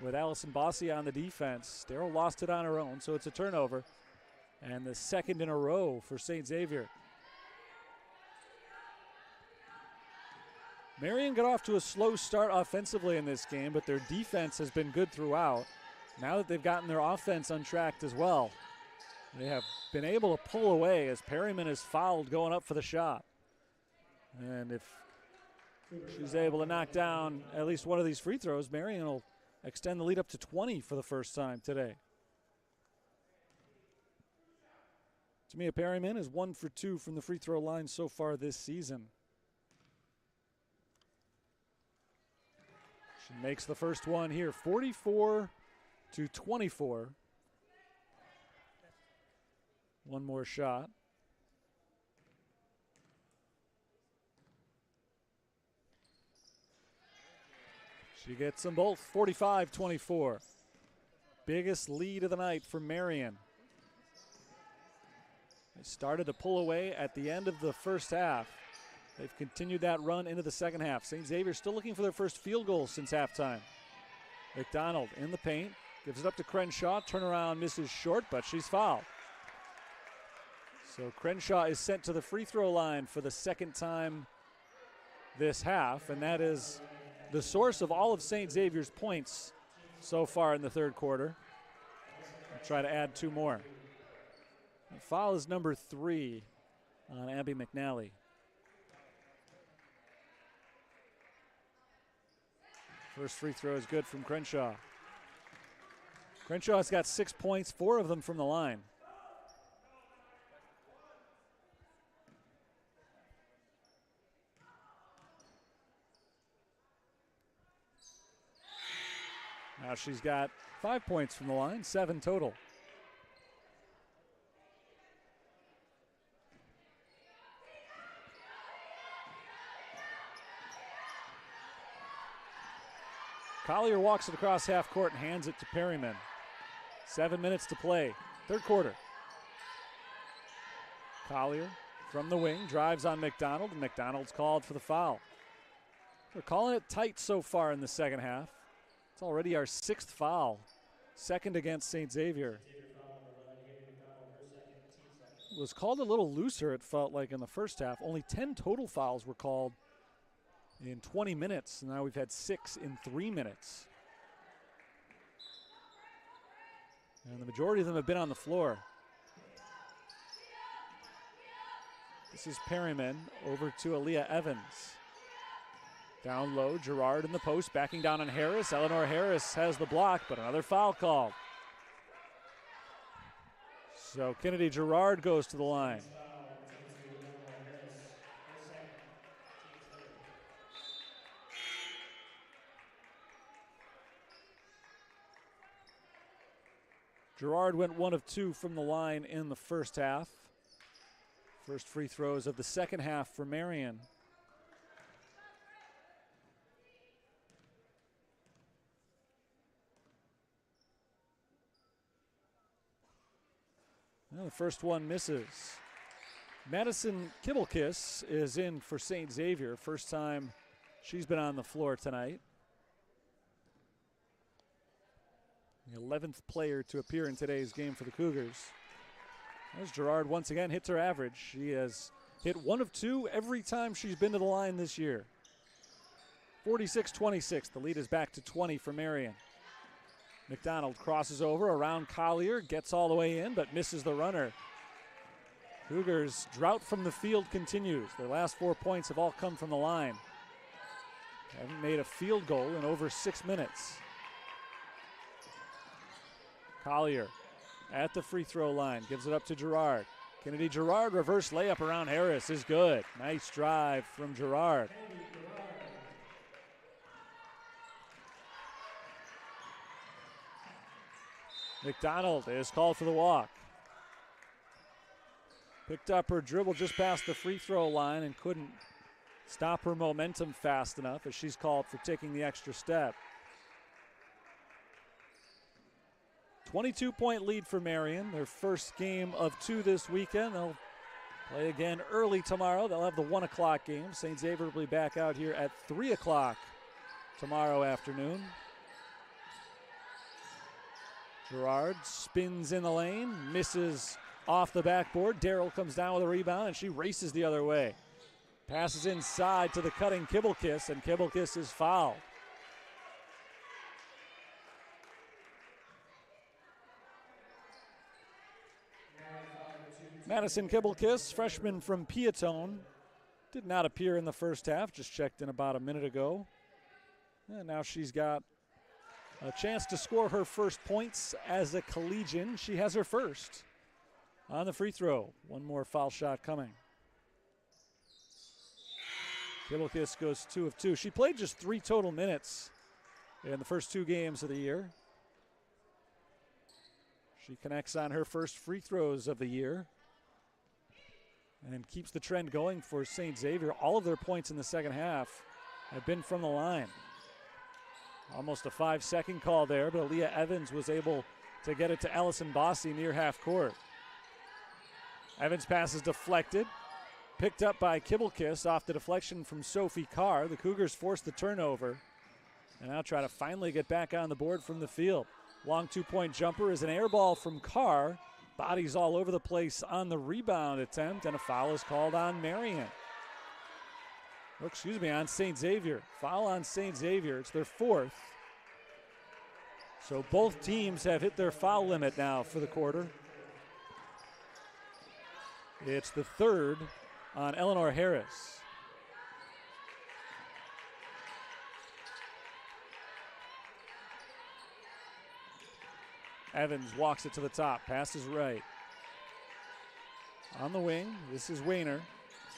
with Allison Bossy on the defense. Darrell lost it on her own, so it's a turnover. And the second in a row for St. Xavier. Marian got off to a slow start offensively in this game, but their defense has been good throughout. Now that they've gotten their offense untracked as well, they have been able to pull away as Perryman is fouled going up for the shot. And if she's able to knock down at least one of these free throws, Marian will extend the lead up to 20 for the first time today. Tamia Perryman is 1 for 2 from the free throw line so far this season. She makes the first one here, 44-24. One more shot. She gets them both, 45-24. Biggest lead of the night for Marian. They started to pull away at the end of the first half. They've continued that run into the second half. St. Xavier still looking for their first field goal since halftime. McDonald in the paint, gives it up to Crenshaw. Turnaround misses short, but she's fouled. So Crenshaw is sent to the free throw line for the second time this half, and that is the source of all of St. Xavier's points so far in the third quarter. I'll try to add 2 more. The foul is number 3 on Abby McNally. First free throw is good from Crenshaw. Crenshaw's got 6 points, 4 of them from the line. Now she's got 5 points from the line, 7 total. Collier walks it across half court and hands it to Perryman. 7 minutes to play, third quarter. Collier from the wing drives on McDonald, and McDonald's called for the foul. They're calling it tight so far in the second half. It's already our 6th foul, second against St. Xavier. It was called a little looser, it felt like, in the first half. Only 10 total fouls were called in 20 minutes. Now we've had 6 in 3 minutes. And the majority of them have been on the floor. This is Perryman over to Aaliyah Evans. Down low, Gerard in the post, backing down on Harris. Eleanor Harris has the block, but another foul called. So Kennedy Gerard goes to the line. Gerard went 1 of 2 from the line in the first half. First free throws of the second half for Marian. Well, the first one misses. Madison Kibblekiss is in for St. Xavier. First time she's been on the floor tonight. The 11th player to appear in today's game for the Cougars. As Gerard once again hits her average. She has hit 1 of 2 every time she's been to the line this year. 46-26. The lead is back to 20 for Marian. McDonald crosses over around Collier, gets all the way in, but misses the runner. Cougars' drought from the field continues. Their last 4 points have all come from the line. Haven't made a field goal in over 6 minutes. Collier at the free throw line, gives it up to Gerard. Kennedy Gerard, reverse layup around Harris is good. Nice drive from Gerard. McDonald is called for the walk. Picked up her dribble just past the free throw line and couldn't stop her momentum fast enough as she's called for taking the extra step. 22-point lead for Marian, their first game of 2 this weekend. They'll play again early tomorrow. They'll have the 1 o'clock game. St. Xavier will be back out here at 3 o'clock tomorrow afternoon. Gerard spins in the lane, misses off the backboard. Darrell comes down with a rebound, and she races the other way. Passes inside to the cutting Kibblekiss, and Kibblekiss is fouled. Madison Kibblekiss, freshman from Piatone, did not appear in the first half, just checked in about a minute ago. And now she's got a chance to score her first points as a collegian. She has her first on the free throw. One more foul shot coming. Kibblekiss goes 2 of 2. She played just 3 total minutes in the first 2 games of the year. She connects on her first free throws of the year and keeps the trend going for St. Xavier. All of their points in the second half have been from the line. Almost a 5-second call there, but Aaliyah Evans was able to get it to Ellison Bossy near half court. Evans pass is deflected. Picked up by Kibblekiss off the deflection from Sophie Carr. The Cougars force the turnover and now try to finally get back on the board from the field. Long 2-point jumper is an air ball from Carr. Bodies all over the place on the rebound attempt, and a foul is called on Marian. Or excuse me, on St. Xavier. Foul on St. Xavier. It's their 4th. So both teams have hit their foul limit now for the quarter. It's the 3rd on Eleanor Harris. Evans walks it to the top, passes right. On the wing, this is Wayner.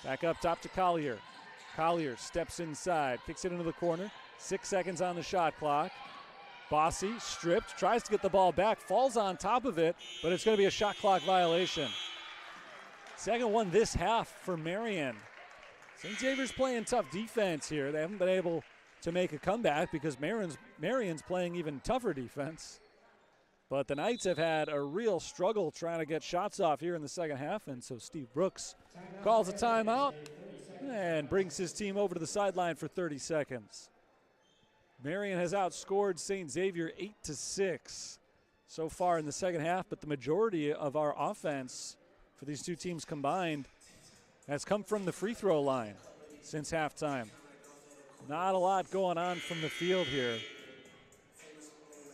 Back up top to Collier. Collier steps inside, kicks it into the corner. 6 seconds on the shot clock. Bossy stripped, tries to get the ball back, falls on top of it, but it's going to be a shot clock violation. Second one this half for Marian. St. Xavier's playing tough defense here. They haven't been able to make a comeback because Marian's playing even tougher defense. But the Knights have had a real struggle trying to get shots off here in the second half, and so Steve Brooks calls a timeout and brings his team over to the sideline for 30 seconds. Marian has outscored St. Xavier 8-6 so far in the second half, but the majority of our offense for these two teams combined has come from the free throw line since halftime. Not a lot going on from the field here.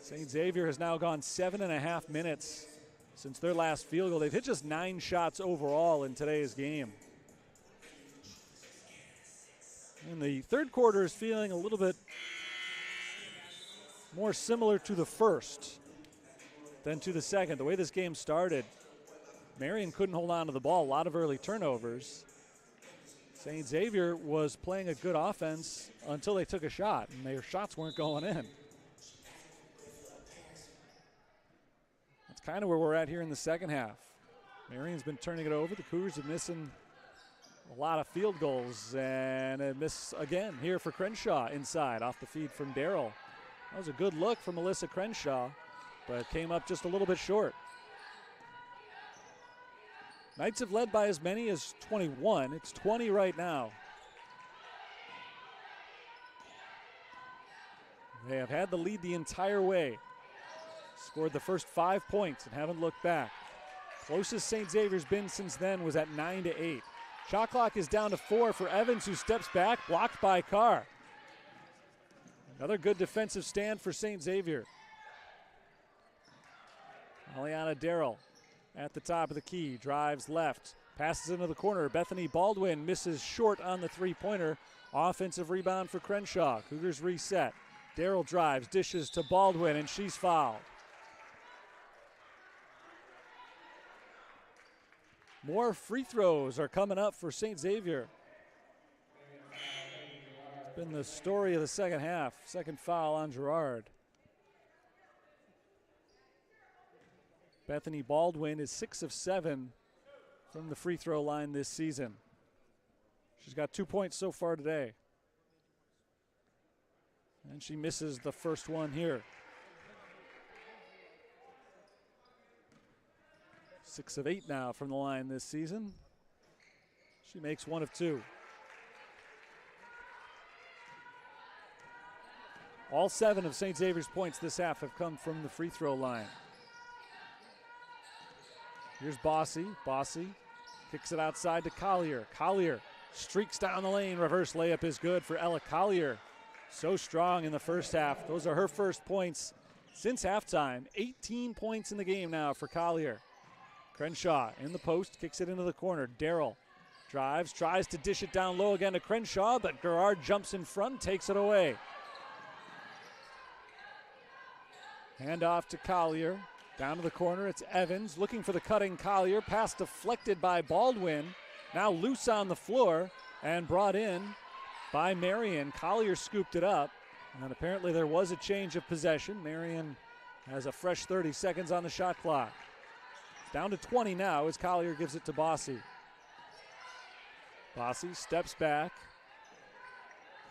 St. Xavier has now gone 7.5 minutes since their last field goal. They've hit just 9 shots overall in today's game. And the third quarter is feeling a little bit more similar to the first than to the second. The way this game started, Marian couldn't hold on to the ball. A lot of early turnovers. St. Xavier was playing a good offense until they took a shot, and their shots weren't going in. That's kind of where we're at here in the second half. Marian's been turning it over. The Cougars are missing a lot of field goals, and a miss again here for Crenshaw inside off the feed from Darrell. That was a good look from Melissa Crenshaw, but came up just a little bit short. Knights have led by as many as 21. It's 20 right now. They have had the lead the entire way. Scored the first 5 points and haven't looked back. Closest St. Xavier's been since then was at 9-8. Shot clock is down to 4 for Evans, who steps back, blocked by Carr. Another good defensive stand for St. Xavier. Aliana Darrell at the top of the key, drives left, Passes into the corner. Bethany Baldwin misses short on the three-pointer. Offensive rebound for Crenshaw. Cougars reset. Darrell drives, dishes to Baldwin, and she's fouled. More free throws are coming up for St. Xavier. It's been the story of the second half. Second foul on Gerard. Bethany Baldwin is 6 of 7 from the free throw line this season. She's got 2 points so far today. And she misses the first one here. 6 of 8 now from the line this season. She makes 1 of 2. All 7 of St. Xavier's points this half have come from the free throw line. Here's Bossy. Bossy kicks it outside to Collier. Collier streaks down the lane. Reverse layup is good for Ella Collier. So strong in the first half. Those are her first points since halftime. 18 points in the game now for Collier. Crenshaw in the post, kicks it into the corner. Darrell drives, tries to dish it down low again to Crenshaw, but Gerard jumps in front, takes it away. Hand off to Collier. Down to the corner, it's Evans looking for the cutting Collier. Pass deflected by Baldwin. Now loose on the floor and brought in by Marian. Collier scooped it up, and apparently there was a change of possession. Marian has a fresh 30 seconds on the shot clock. Down to 20 now as Collier gives it to Bossy. Bossy steps back,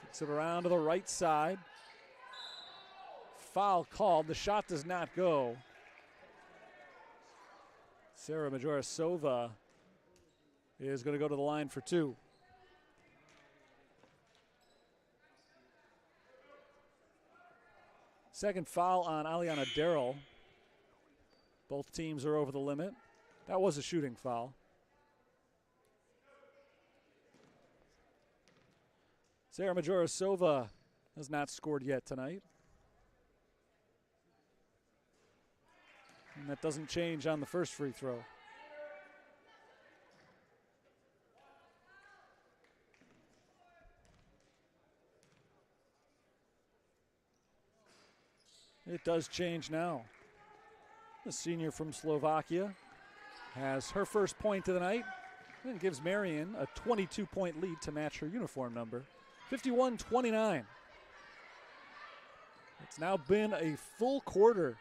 kicks it around to the right side. Foul called. The shot does not go. Sarah Majorasova is going to go to the line for 2. Second foul on Aliana Darrell. Both teams are over the limit. That was a shooting foul. Sarah Majorasova has not scored yet tonight. And that doesn't change on the first free throw. It does change now. The senior from Slovakia has her first point of the night and gives Marian a 22-point lead to match her uniform number, 51-29. It's now been a full quarter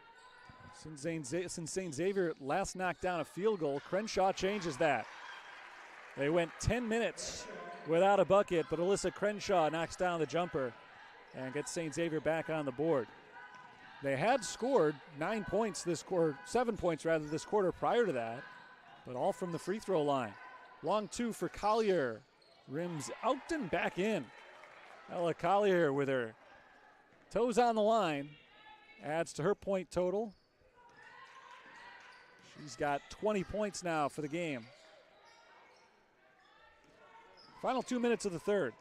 since St. Xavier last knocked down a field goal. Crenshaw changes that. They went 10 minutes without a bucket, but Alyssa Crenshaw knocks down the jumper and gets St. Xavier back on the board. They had scored 9 points this quarter, 7 points rather this quarter prior to that, but all from the free throw line. Long 2 for Collier. Rims out and back in. Ella Collier with her toes on the line adds to her point total. She's got 20 points now for the game. Final 2 minutes of the third.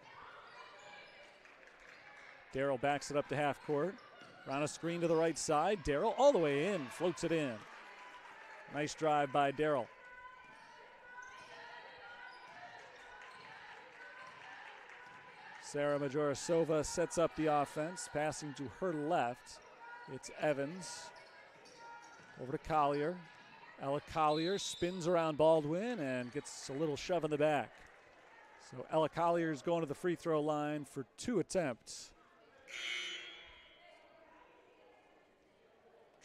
Darrell backs it up to half court. On a screen to the right side. Darrell all the way in, floats it in. Nice drive by Darrell. Sarah Majorasova sets up the offense, passing to her left. It's Evans. Over to Collier. Ella Collier spins around Baldwin and gets a little shove in the back. So Ella Collier is going to the free throw line for 2 attempts.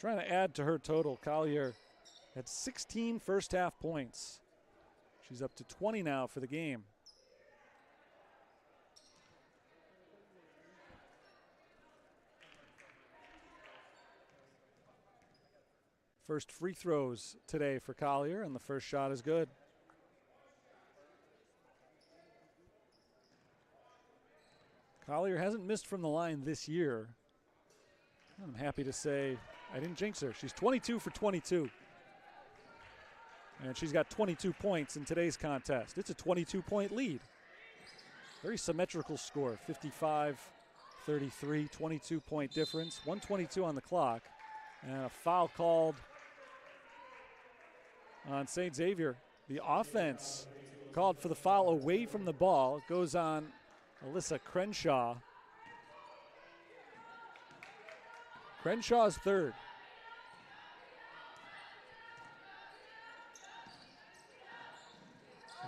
Trying to add to her total. Collier had 16 first half points. She's up to 20 now for the game. First free throws today for Collier, and the first shot is good. Collier hasn't missed from the line this year. I'm happy to say I didn't jinx her. She's 22 for 22. And she's got 22 points in today's contest. It's a 22-point lead. Very symmetrical score, 55-33, 22-point difference, 1:22 on the clock. And a foul called on St. Xavier. The offense called for the foul away from the ball. It goes on Alyssa Crenshaw. Crenshaw's third.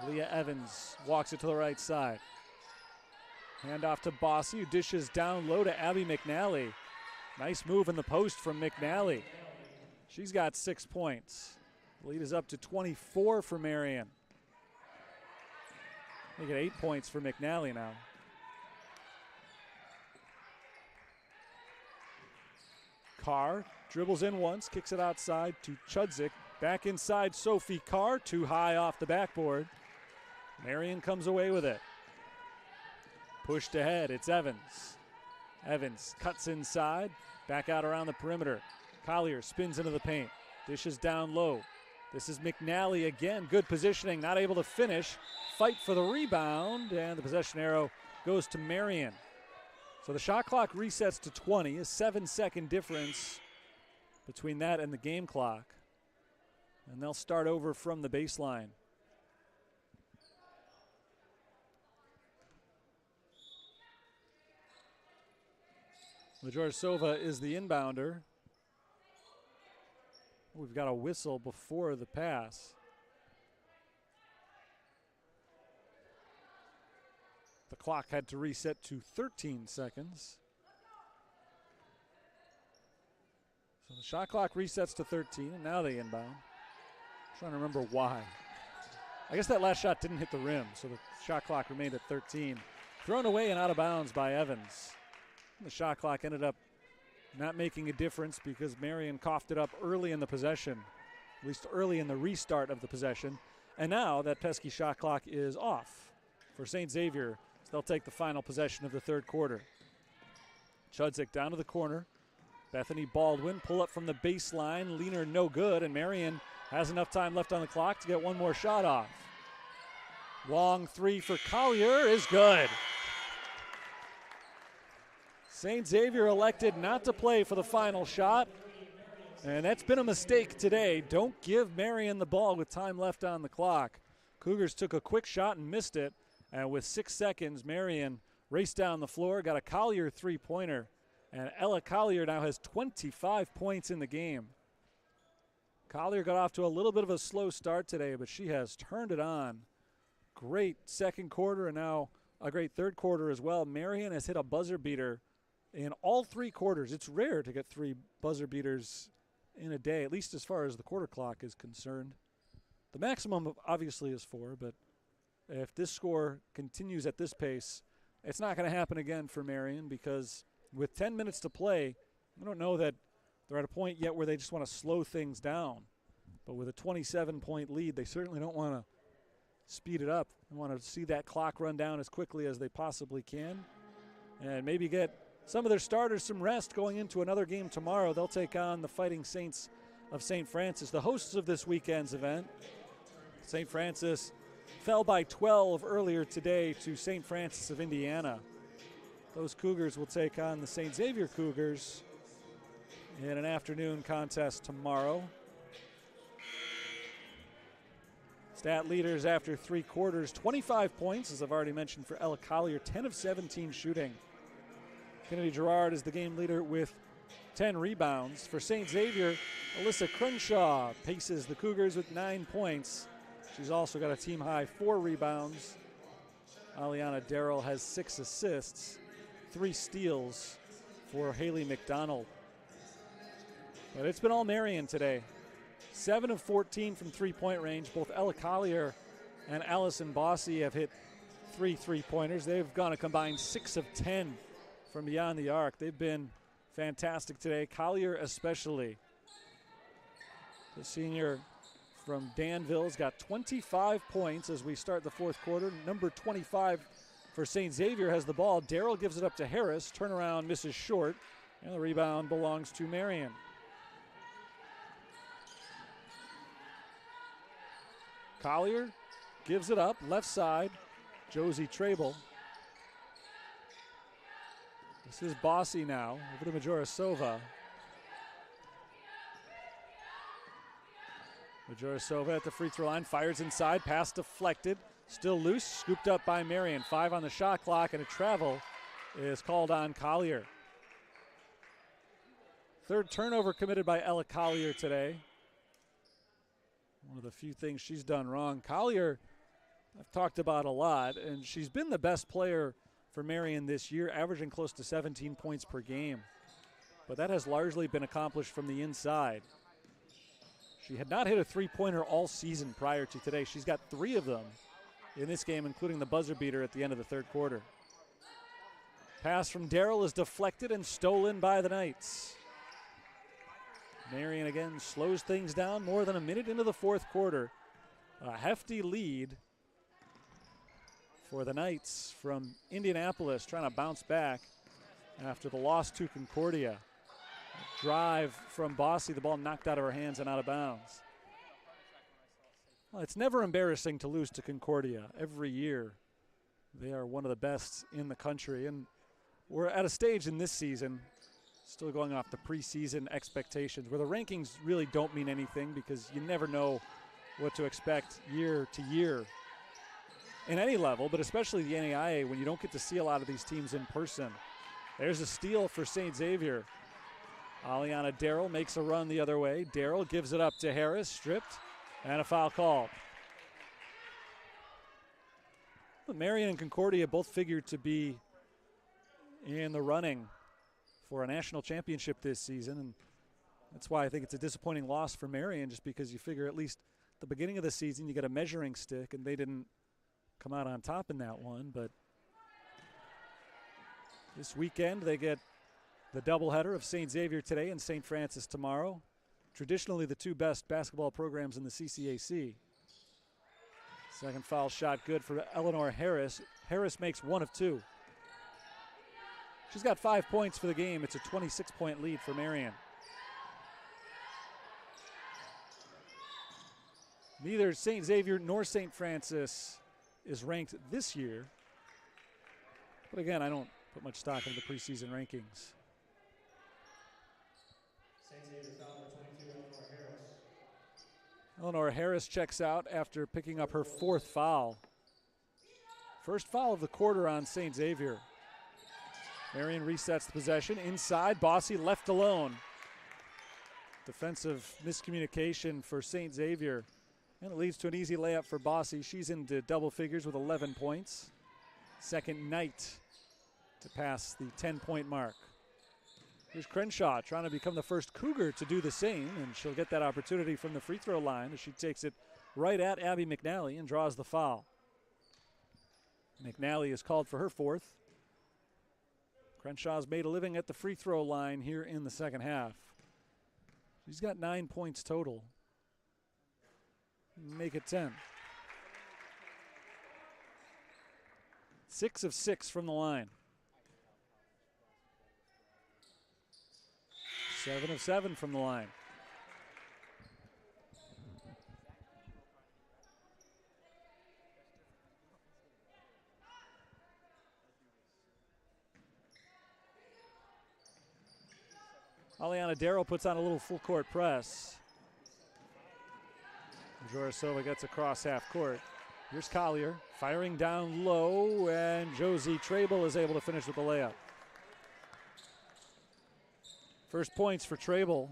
Leah Evans walks it to the right side. Hand off to Bossy, who dishes down low to Abby McNally. Nice move in the post from McNally. She's got 6 points. Lead is up to 24 for Marian. They get 8 points for McNally now. Carr dribbles in once, kicks it outside to Chudzik. Back inside, Sophie Carr, too high off the backboard. Marian comes away with it. Pushed ahead, it's Evans. Evans cuts inside, back out around the perimeter. Collier spins into the paint, dishes down low. This is McNally again, good positioning, not able to finish. Fight for the rebound, and the possession arrow goes to Marian. So the shot clock resets to 20, a 7-second difference between that and the game clock. And they'll start over from the baseline. Majorsova is the inbounder. We've got a whistle before the pass. The clock had to reset to 13 seconds. So the shot clock resets to 13, and now they inbound. I'm trying to remember why. I guess that last shot didn't hit the rim, so the shot clock remained at 13. Thrown away and out of bounds by Evans. The shot clock ended up not making a difference because Marian coughed it up early in the possession, at least early in the restart of the possession. And now that pesky shot clock is off for St. Xavier. So they'll take the final possession of the third quarter. Chudzik down to the corner. Bethany Baldwin pull up from the baseline. Leaner no good, and Marian has enough time left on the clock to get one more shot off. Long three for Collier is good. St. Xavier elected not to play for the final shot, and that's been a mistake today. Don't give Marian the ball with time left on the clock. Cougars took a quick shot and missed it, and with 6 seconds, Marian raced down the floor, got a Collier three-pointer, and Ella Collier now has 25 points in the game. Collier got off to a little bit of a slow start today, but she has turned it on. Great second quarter and now a great third quarter as well. Marian has hit a buzzer beater in all 3 quarters. It's rare to get 3 buzzer beaters in a day, at least as far as the quarter clock is concerned. The maximum obviously is 4, but if this score continues at this pace, it's not going to happen again for Marian because with 10 minutes to play, I don't know that they're at a point yet where they just want to slow things down. But with a 27-point lead, they certainly don't want to speed it up. They want to see that clock run down as quickly as they possibly can and maybe get some of their starters some rest going into another game tomorrow. They'll take on the Fighting Saints of St. Francis, the hosts of this weekend's event. St. Francis fell by 12 earlier today to St. Francis of Indiana. Those Cougars will take on the St. Xavier Cougars in an afternoon contest tomorrow. Stat leaders after 3 quarters, 25 points, as I've already mentioned, for Ella Collier, 10 of 17 shooting. Kennedy Gerard is the game leader with 10 rebounds. For St. Xavier, Alyssa Crenshaw paces the Cougars with 9 points. She's also got a team-high 4 rebounds. Aliana Darrell has 6 assists, 3 steals for Haley McDonald. But it's been all Marian today. 7 of 14 from three-point range. Both Ella Collier and Allison Bossy have hit 3 three-pointers. They've gone a combined 6 of 10 from beyond the arc. They've been fantastic today, Collier especially. The senior from Danville's got 25 points as we start the fourth quarter. Number 25 for St. Xavier has the ball. Darrell gives it up to Harris. Turnaround misses short, and the rebound belongs to Marian. Collier gives it up, left side, Josie Trable. This is Bossy now, over to Majorsova. Majorasova at the free throw line, fires inside, pass deflected, still loose, scooped up by Marian. 5 on the shot clock, and a travel is called on Collier. Third turnover committed by Ella Collier today. One of the few things she's done wrong. Collier, I've talked about a lot, and she's been the best player for Marian this year, averaging close to 17 points per game. But that has largely been accomplished from the inside. She had not hit a three-pointer all season prior to today. She's got 3 of them in this game, including the buzzer beater at the end of the third quarter. Pass from Darrell is deflected and stolen by the Knights. Marian again slows things down more than a minute into the fourth quarter. A hefty lead for the Knights from Indianapolis, trying to bounce back after the loss to Concordia. Drive from Bossy, the ball knocked out of her hands and out of bounds. Well, it's never embarrassing to lose to Concordia. Every year they are one of the best in the country, and we're at a stage in this season, still going off the preseason expectations, where the rankings really don't mean anything because you never know what to expect year to year in any level, but especially the NAIA when you don't get to see a lot of these teams in person. There's a steal for St. Xavier. Aliana Darrell makes a run the other way. Darrell gives it up to Harris, stripped, and a foul called. Marian and Concordia both figured to be in the running for a national championship this season, and that's why I think it's a disappointing loss for Marian, just because you figure at least at the beginning of the season you get a measuring stick, and they didn't come out on top in that one. But this weekend they get the doubleheader of St. Xavier today and St. Francis tomorrow. Traditionally the 2 best basketball programs in the CCAC. Second foul shot good for Eleanor Harris. Harris makes 1 of 2. She's got 5 points for the game. It's a 26-point lead for Marian. Neither St. Xavier nor St. Francis is ranked this year. But again, I don't put much stock into the preseason rankings. Eleanor Harris checks out after picking up her 4th foul. First foul of the quarter on St. Xavier. Marian resets the possession. Inside, Bossy left alone. Defensive miscommunication for St. Xavier. And it leads to an easy layup for Bossy. She's into double figures with 11 points. Second night to pass the 10-point mark. Here's Crenshaw trying to become the first Cougar to do the same, and she'll get that opportunity from the free throw line as she takes it right at Abby McNally and draws the foul. McNally is called for her 4th. Crenshaw's made a living at the free throw line here in the second half. She's got 9 points total. Make it 10. 6 of 6 from the line. 7 of 7 from the line. Aliana Darrell puts on a little full court press. Majorasova gets across half court. Here's Collier firing down low, and Josie Trable is able to finish with the layup. First points for Trable.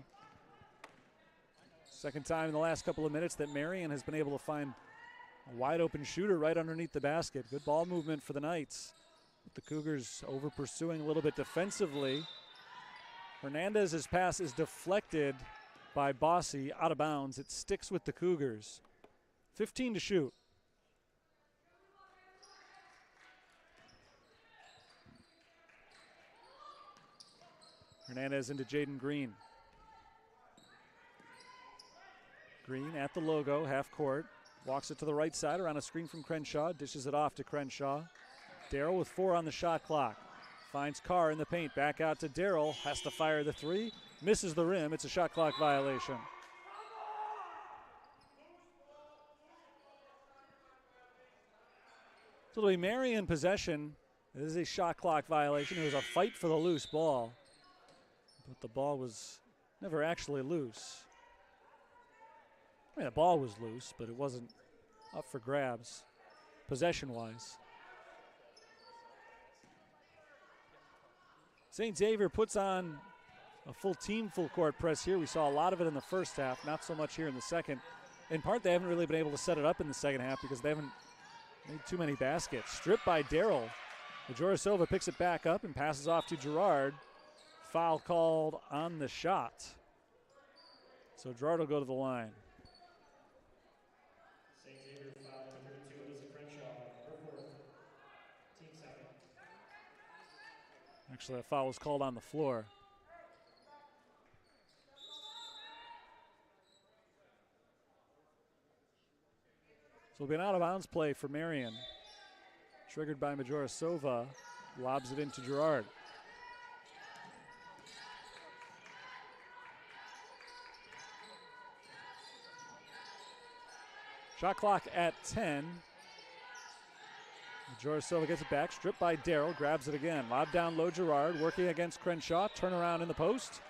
Second time in the last couple of minutes that Marian has been able to find a wide open shooter right underneath the basket. Good ball movement for the Knights. The Cougars over pursuing a little bit defensively. Hernandez's pass is deflected by Bossy out of bounds. It sticks with the Cougars. 15 to shoot. Hernandez into Jaden Green. Green at the logo, half court. Walks it to the right side around a screen from Crenshaw. Dishes it off to Crenshaw. Darrell with 4 on the shot clock. Finds Carr in the paint. Back out to Darrell. Has to fire the 3. Misses the rim. It's a shot clock violation. So it'll be Marian possession. This is a shot clock violation. It was a fight for the loose ball, but the ball was never actually loose. I mean, the ball was loose, but it wasn't up for grabs, possession-wise. St. Xavier puts on a full team, full court press here. We saw a lot of it in the first half, not so much here in the second. In part, they haven't really been able to set it up in the second half because they haven't made too many baskets. Stripped by Darrell. Majorasova picks it back up and passes off to Gerard. Foul called on the shot. So Gerard will go to the line. St. Xavier foul number 2, Alyssa Crenshaw, her fourth, team second. Actually, that foul was called on the floor. So it'll be an out-of-bounds play for Marian. Triggered by Majorasova. Lobs it into Gerard. Shot clock at 10. Majorasova gets it back. Stripped by Darrell. Grabs it again. Lob down low Gerard. Working against Crenshaw. Turnaround in the post.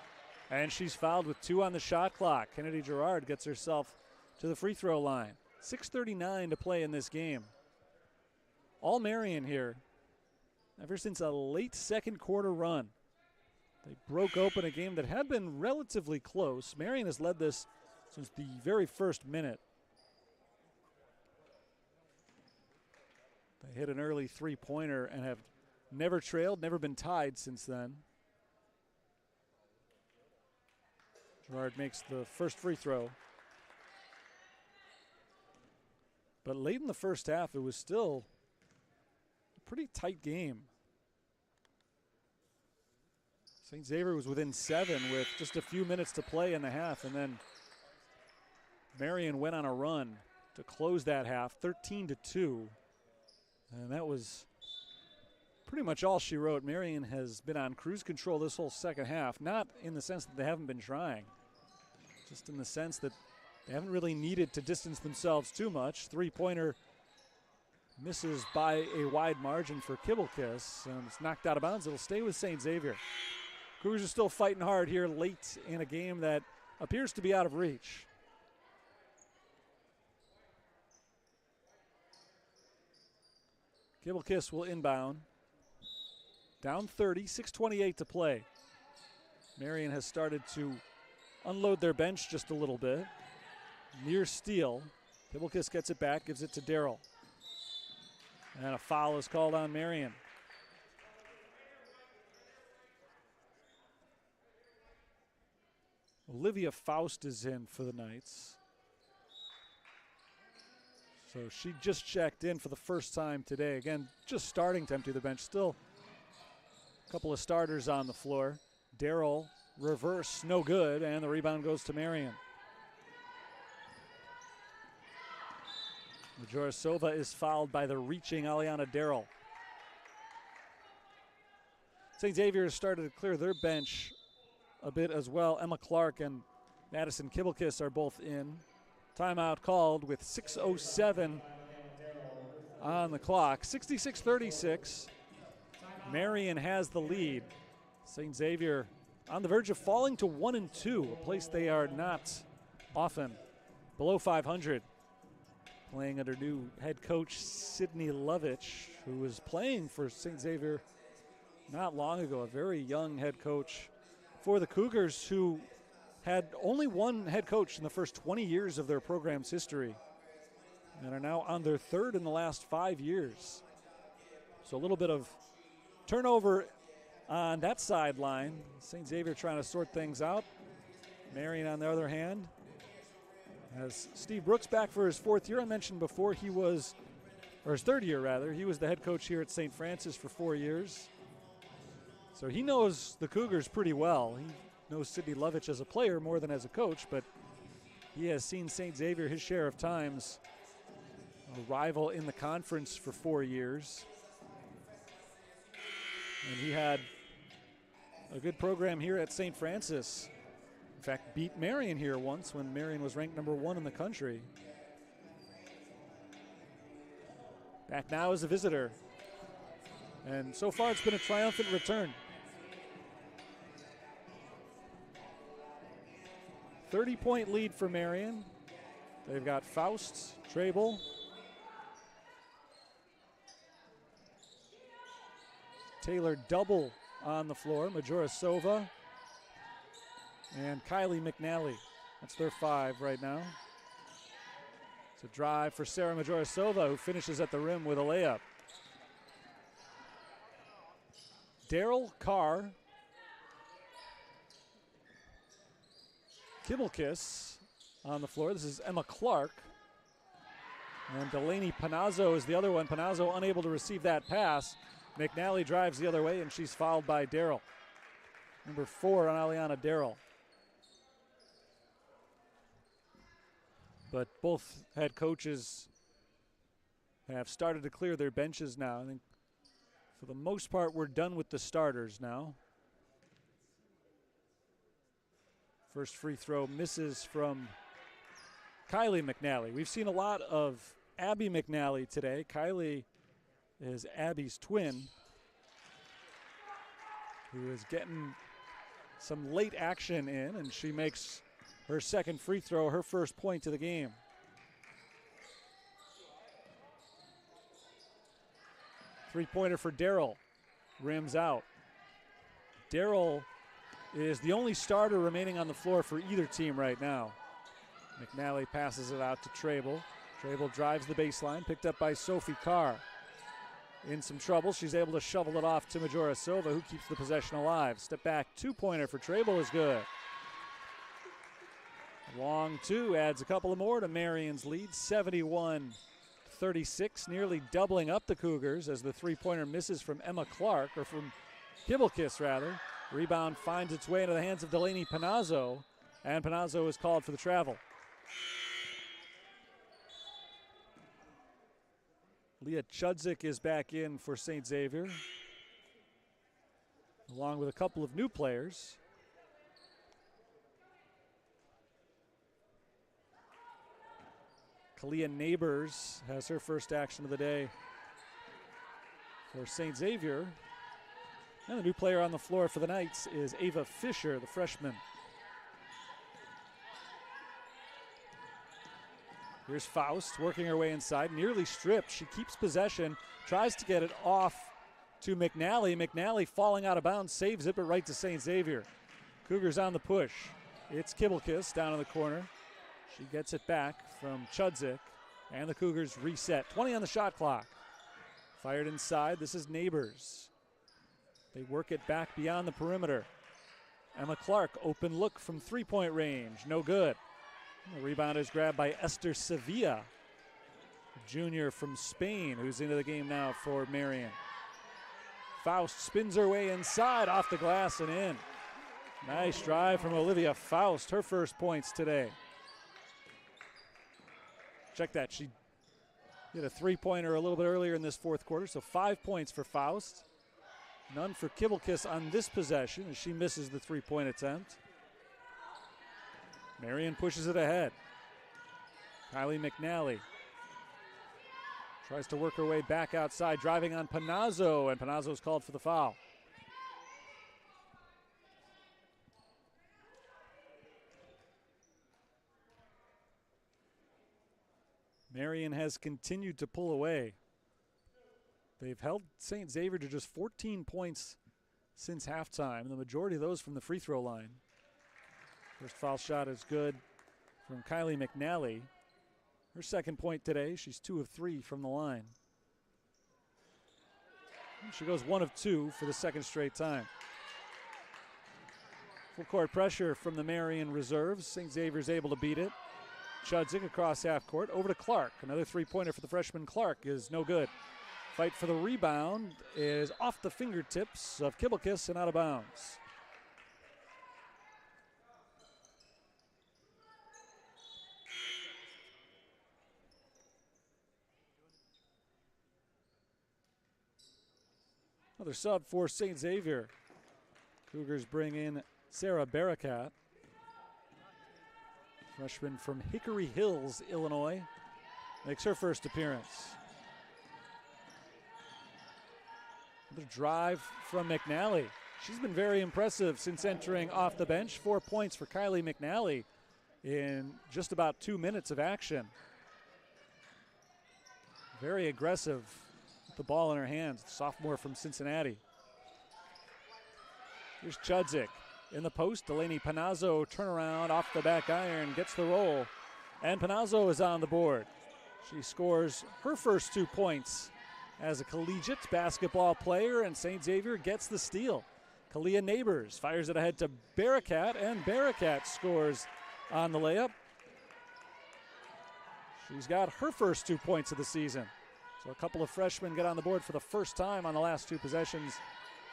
And she's fouled with 2 on the shot clock. Kennedy Gerard gets herself to the free throw line. 6:39 to play in this game. All Marian here, ever since a late second quarter run. They broke open a game that had been relatively close. Marian has led this since the very first minute. They hit an early three-pointer and have never trailed, never been tied since then. Gerard makes the first free throw. But late in the first half, it was still a pretty tight game. St. Xavier was within 7 with just a few minutes to play in the half, and then Marian went on a run to close that half, 13-2. And that was pretty much all she wrote. Marian has been on cruise control this whole second half, not in the sense that they haven't been trying, just in the sense that they haven't really needed to distance themselves too much. Three-pointer misses by a wide margin for Kibblekiss, and it's knocked out of bounds. It'll stay with St. Xavier. Cougars are still fighting hard here late in a game that appears to be out of reach. Kibblekiss will inbound. Down 30, 6:28 to play. Marian has started to unload their bench just a little bit. Near steal. Kibblekiss gets it back, gives it to Darrell. And a foul is called on Marian. Olivia Faust is in for the Knights. So she just checked in for the first time today. Again, just starting to empty the bench. Still a couple of starters on the floor. Darrell, reverse, no good, and the rebound goes to Marian. Majorasova is fouled by the reaching Aliana Darrell. St. Xavier has started to clear their bench a bit as well. Emma Clark and Madison Kibblekiss are both in. Timeout called with 6:07 on the clock. 66-36. Marian has the lead. St. Xavier on the verge of falling to 1-2, a place they are not often. Below 500. Playing under new head coach Sydney Lovich, who was playing for St. Xavier not long ago, a very young head coach for the Cougars, who had only one head coach in the first 20 years of their program's history and are now on their third in the last 5 years. So a little bit of turnover on that sideline. St. Xavier trying to sort things out. Marian, on the other hand, has Steve Brooks back for his 4th year. I mentioned before he was, or his 3rd year rather, he was the head coach here at St. Francis for 4 years. So he knows the Cougars pretty well. He knows Sydney Lovich as a player more than as a coach, but he has seen St. Xavier his share of times. A rival in the conference for 4 years. And he had a good program here at St. Francis. In fact, beat Marian here once when Marian was ranked number 1 in the country. Back now as a visitor. And so far it's been a triumphant return. 30-point lead for Marian. They've got Faust, Trable, Taylor Double on the floor, Majorasova, and Kylie McNally. That's their 5 right now. It's a drive for Sarah Majorasova, who finishes at the rim with a layup. Daryl Carr, Kibblekiss on the floor. This is Emma Clark. And Delaney Panazzo is the other one. Panazzo unable to receive that pass. McNally drives the other way, and she's fouled by Daryl. Number 4 on Aliana Daryl. But both head coaches have started to clear their benches now. I think for the most part, we're done with the starters now. First free throw misses from Kylie McNally. We've seen a lot of Abby McNally today. Kylie is Abby's twin, who is getting some late action in, and she makes her second free throw, her first point of the game. Three-pointer for Daryl, rims out. Daryl is the only starter remaining on the floor for either team right now. McNally passes it out to Trable. Trable drives the baseline, picked up by Sophie Carr. In some trouble, she's able to shovel it off to Majorasova, who keeps the possession alive. Step back, two-pointer for Trable is good. Long two adds a couple of more to Marian's lead, 71-36, nearly doubling up the Cougars as the three-pointer misses from Emma Clark, or from Kibblekiss rather. Rebound finds its way into the hands of Delaney Panazzo, and Panazzo is called for the travel. Leah Chudzik is back in for St. Xavier, along with a couple of new players. Kalia Neighbors has her first action of the day for St. Xavier. And the new player on the floor for the Knights is Ava Fisher, the freshman. Here's Faust working her way inside, nearly stripped. She keeps possession, tries to get it off to McNally. McNally falling out of bounds, saves it, but right to St. Xavier. Cougars on the push. It's Kibblekiss down in the corner. She gets it back from Chudzik, and the Cougars reset. 20 on the shot clock. Fired inside, this is Neighbors. They work it back beyond the perimeter. Emma Clark, open look from three-point range, no good. The rebound is grabbed by Esther Sevilla, a junior from Spain, who's into the game now for Marian. Faust spins her way inside, off the glass and in. Nice drive from Olivia Faust, her first points today. Check that, she hit a three-pointer a little bit earlier in this fourth quarter, so 5 points for Faust. None for Kibblekiss on this possession as she misses the three-point attempt. Marian pushes it ahead. Kylie McNally tries to work her way back outside, driving on Panazzo, and Panazzo's called for the foul. Marian has continued to pull away. They've held St. Xavier to just 14 points since halftime, the majority of those from the free throw line. First foul shot is good from Kylie McNally. Her second point today, she's 2 of 3 from the line. And she goes 1 of 2 for the second straight time. Full court pressure from the Marian reserves. St. Xavier's able to beat it. Chudzik across half court, over to Clark. Another three-pointer for the freshman Clark is no good. Fight for the rebound is off the fingertips of Kibblekiss and out of bounds. Another sub for St. Xavier. Cougars bring in Sarah Barakat, freshman from Hickory Hills, Illinois. Makes her first appearance. Another drive from McNally. She's been very impressive since entering off the bench. 4 points for Kylie McNally. in just about 2 minutes of action. Very aggressive with the ball in her hands, sophomore from Cincinnati. Here's Chudzik in the post. Delaney Panazzo turnaround off the back iron, gets the roll, and Panazzo is on the board. She scores her first 2 points as a collegiate basketball player, and St. Xavier gets the steal. Kalia Neighbors fires it ahead to Barakat, and Barakat scores on the layup. She's got her first 2 points of the season. So a couple of freshmen get on the board for the first time on the last 2 possessions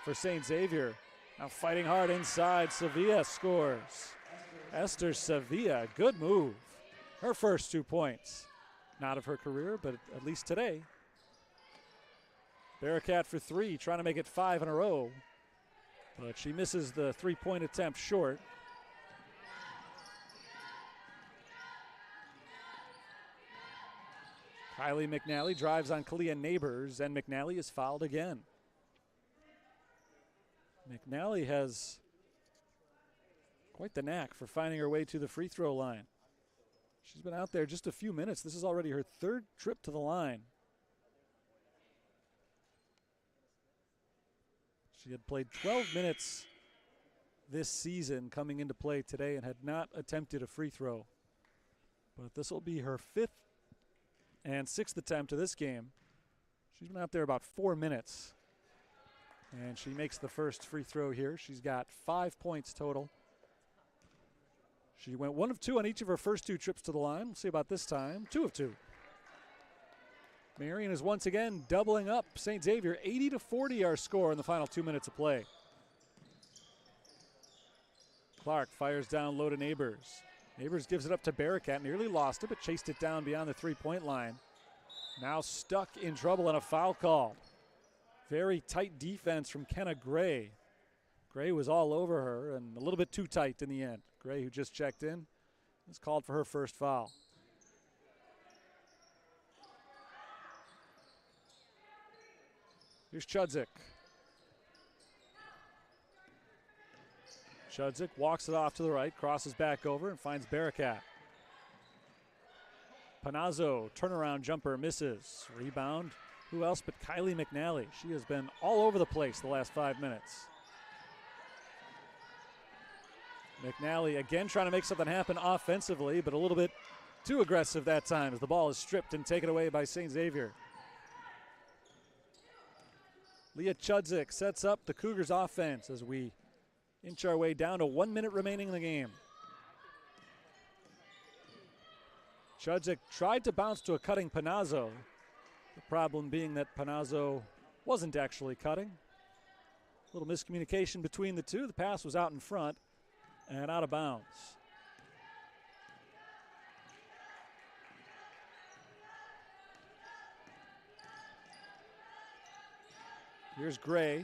for St. Xavier. Now fighting hard inside, Sevilla scores. Esther Sevilla, good move. Her first 2 points. Not of her career, but at least today. Barakat for 3, trying to make it 5 in a row. But she misses the 3-point attempt short. Kylie McNally drives on Kalia Neighbors, and McNally is fouled again. McNally has quite the knack for finding her way to the free throw line. She's been out there just a few minutes. This is already her 3rd trip to the line. She had played 12 minutes this season coming into play today and had not attempted a free throw. But this will be her 5th and 6th attempt of this game. She's been out there about 4 minutes. And she makes the first free throw here. She's got 5 points total. She went 1 of 2 on each of her first 2 trips to the line. We'll see about this time. 2 of 2. Marian is once again doubling up St. Xavier. 80-40 our score in the final 2 minutes of play. Clark fires down low to Neighbors. Neighbors gives it up to Barakat. Nearly lost it, but chased it down beyond the 3-point line. Now stuck in trouble and a foul call. Very tight defense from Kenna Gray. Gray was all over her and a little bit too tight in the end. Gray, who just checked in, is called for her first foul. Here's Chudzik. Chudzik walks it off to the right, crosses back over and finds Barakat. Panazzo, turnaround jumper, misses. Rebound, who else but Kylie McNally. She has been all over the place the last 5 minutes. McNally again trying to make something happen offensively, but a little bit too aggressive that time as the ball is stripped and taken away by St. Xavier. Leah Chudzik sets up the Cougars offense as we inch our way down to 1 minute remaining in the game. Chudzik tried to bounce to a cutting Panazzo. The problem being that Panazzo wasn't actually cutting. A little miscommunication between the two. The pass was out in front and out of bounds. Here's Gray.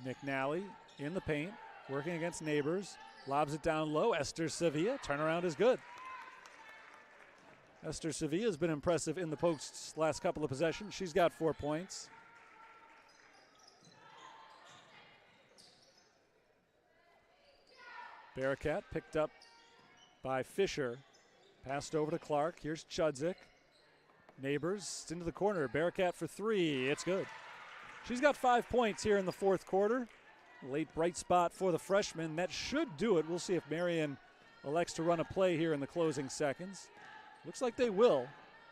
McNally in the paint, working against Neighbors. Lobs it down low. Esther Sevilla. Turnaround is good. Esther Sevilla has been impressive in the posts last couple of possessions. She's got 4 points. Barakat picked up by Fisher. Passed over to Clark. Here's Chudzik. Neighbors into the corner. Barakat for 3. It's good. She's got 5 points here in the 4th quarter. Late bright spot for the freshman. That should do it. We'll see if Marian elects to run a play here in the closing seconds. Looks like they will.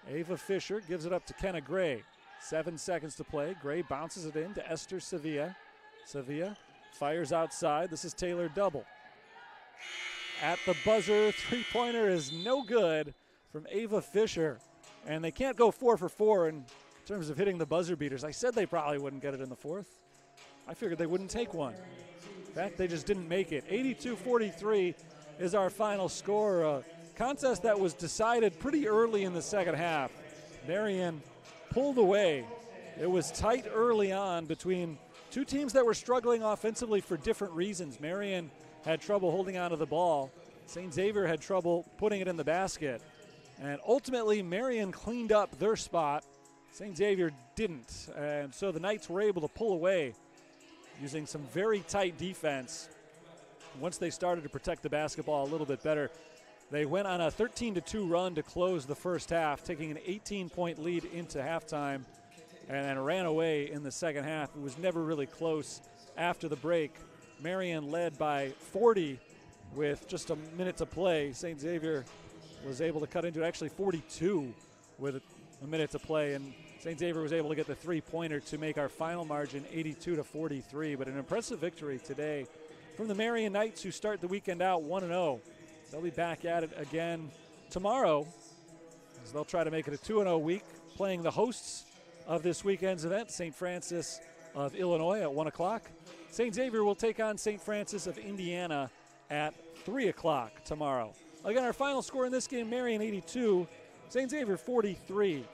Ava Fisher gives it up to Kenna Gray. 7 seconds to play. Gray bounces it in to Esther Sevilla. Sevilla fires outside. This is Taylor Double. At the buzzer, 3-pointer is no good from Ava Fisher. And they can't go 4 for 4 in terms of hitting the buzzer beaters. I said they probably wouldn't get it in the 4th. I figured they wouldn't take one. In fact, they just didn't make it. 82-43 is our final score. A contest that was decided pretty early in the second half. Marian pulled away. It was tight early on between two teams that were struggling offensively for different reasons. Marian had trouble holding on to the ball. St. Xavier had trouble putting it in the basket. And ultimately, Marian cleaned up their spot. St. Xavier didn't. And so the Knights were able to pull away using some very tight defense. once they started to protect the basketball a little bit better, they went on a 13-2 run to close the first half, taking an 18-point lead into halftime, and then ran away in the second half. It was never really close after the break. Marian led by 40 with just a minute to play. St. Xavier was able to cut into actually 42 with a minute to play, and St. Xavier was able to get the three-pointer to make our final margin 82-43. But an impressive victory today from the Marian Knights, who start the weekend out 1-0. They'll be back at it again tomorrow, as they'll try to make it a 2-0 week, playing the hosts of this weekend's event, St. Francis of Illinois, at 1 o'clock. St. Xavier will take on St. Francis of Indiana at 3 o'clock tomorrow. Again, our final score in this game, Marian 82, St. Xavier 43.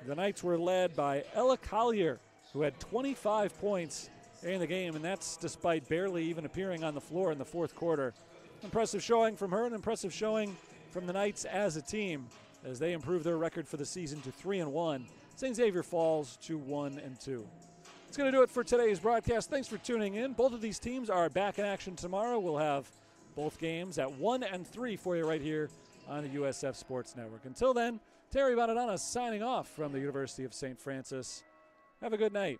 The Knights were led by Ella Collier, who had 25 points in the game, and that's despite barely even appearing on the floor in the fourth quarter. Impressive showing from her, an impressive showing from the Knights as a team, as they improve their record for the season to 3-1. St. Xavier falls to 1-2. It's going to do it for today's broadcast. Thanks for tuning in. Both of these teams are back in action tomorrow. We'll have both games at 1 and 3 for you right here on the USF Sports Network. Until then, Terry Bonadonna signing off from the University of St. Francis. Have a good night.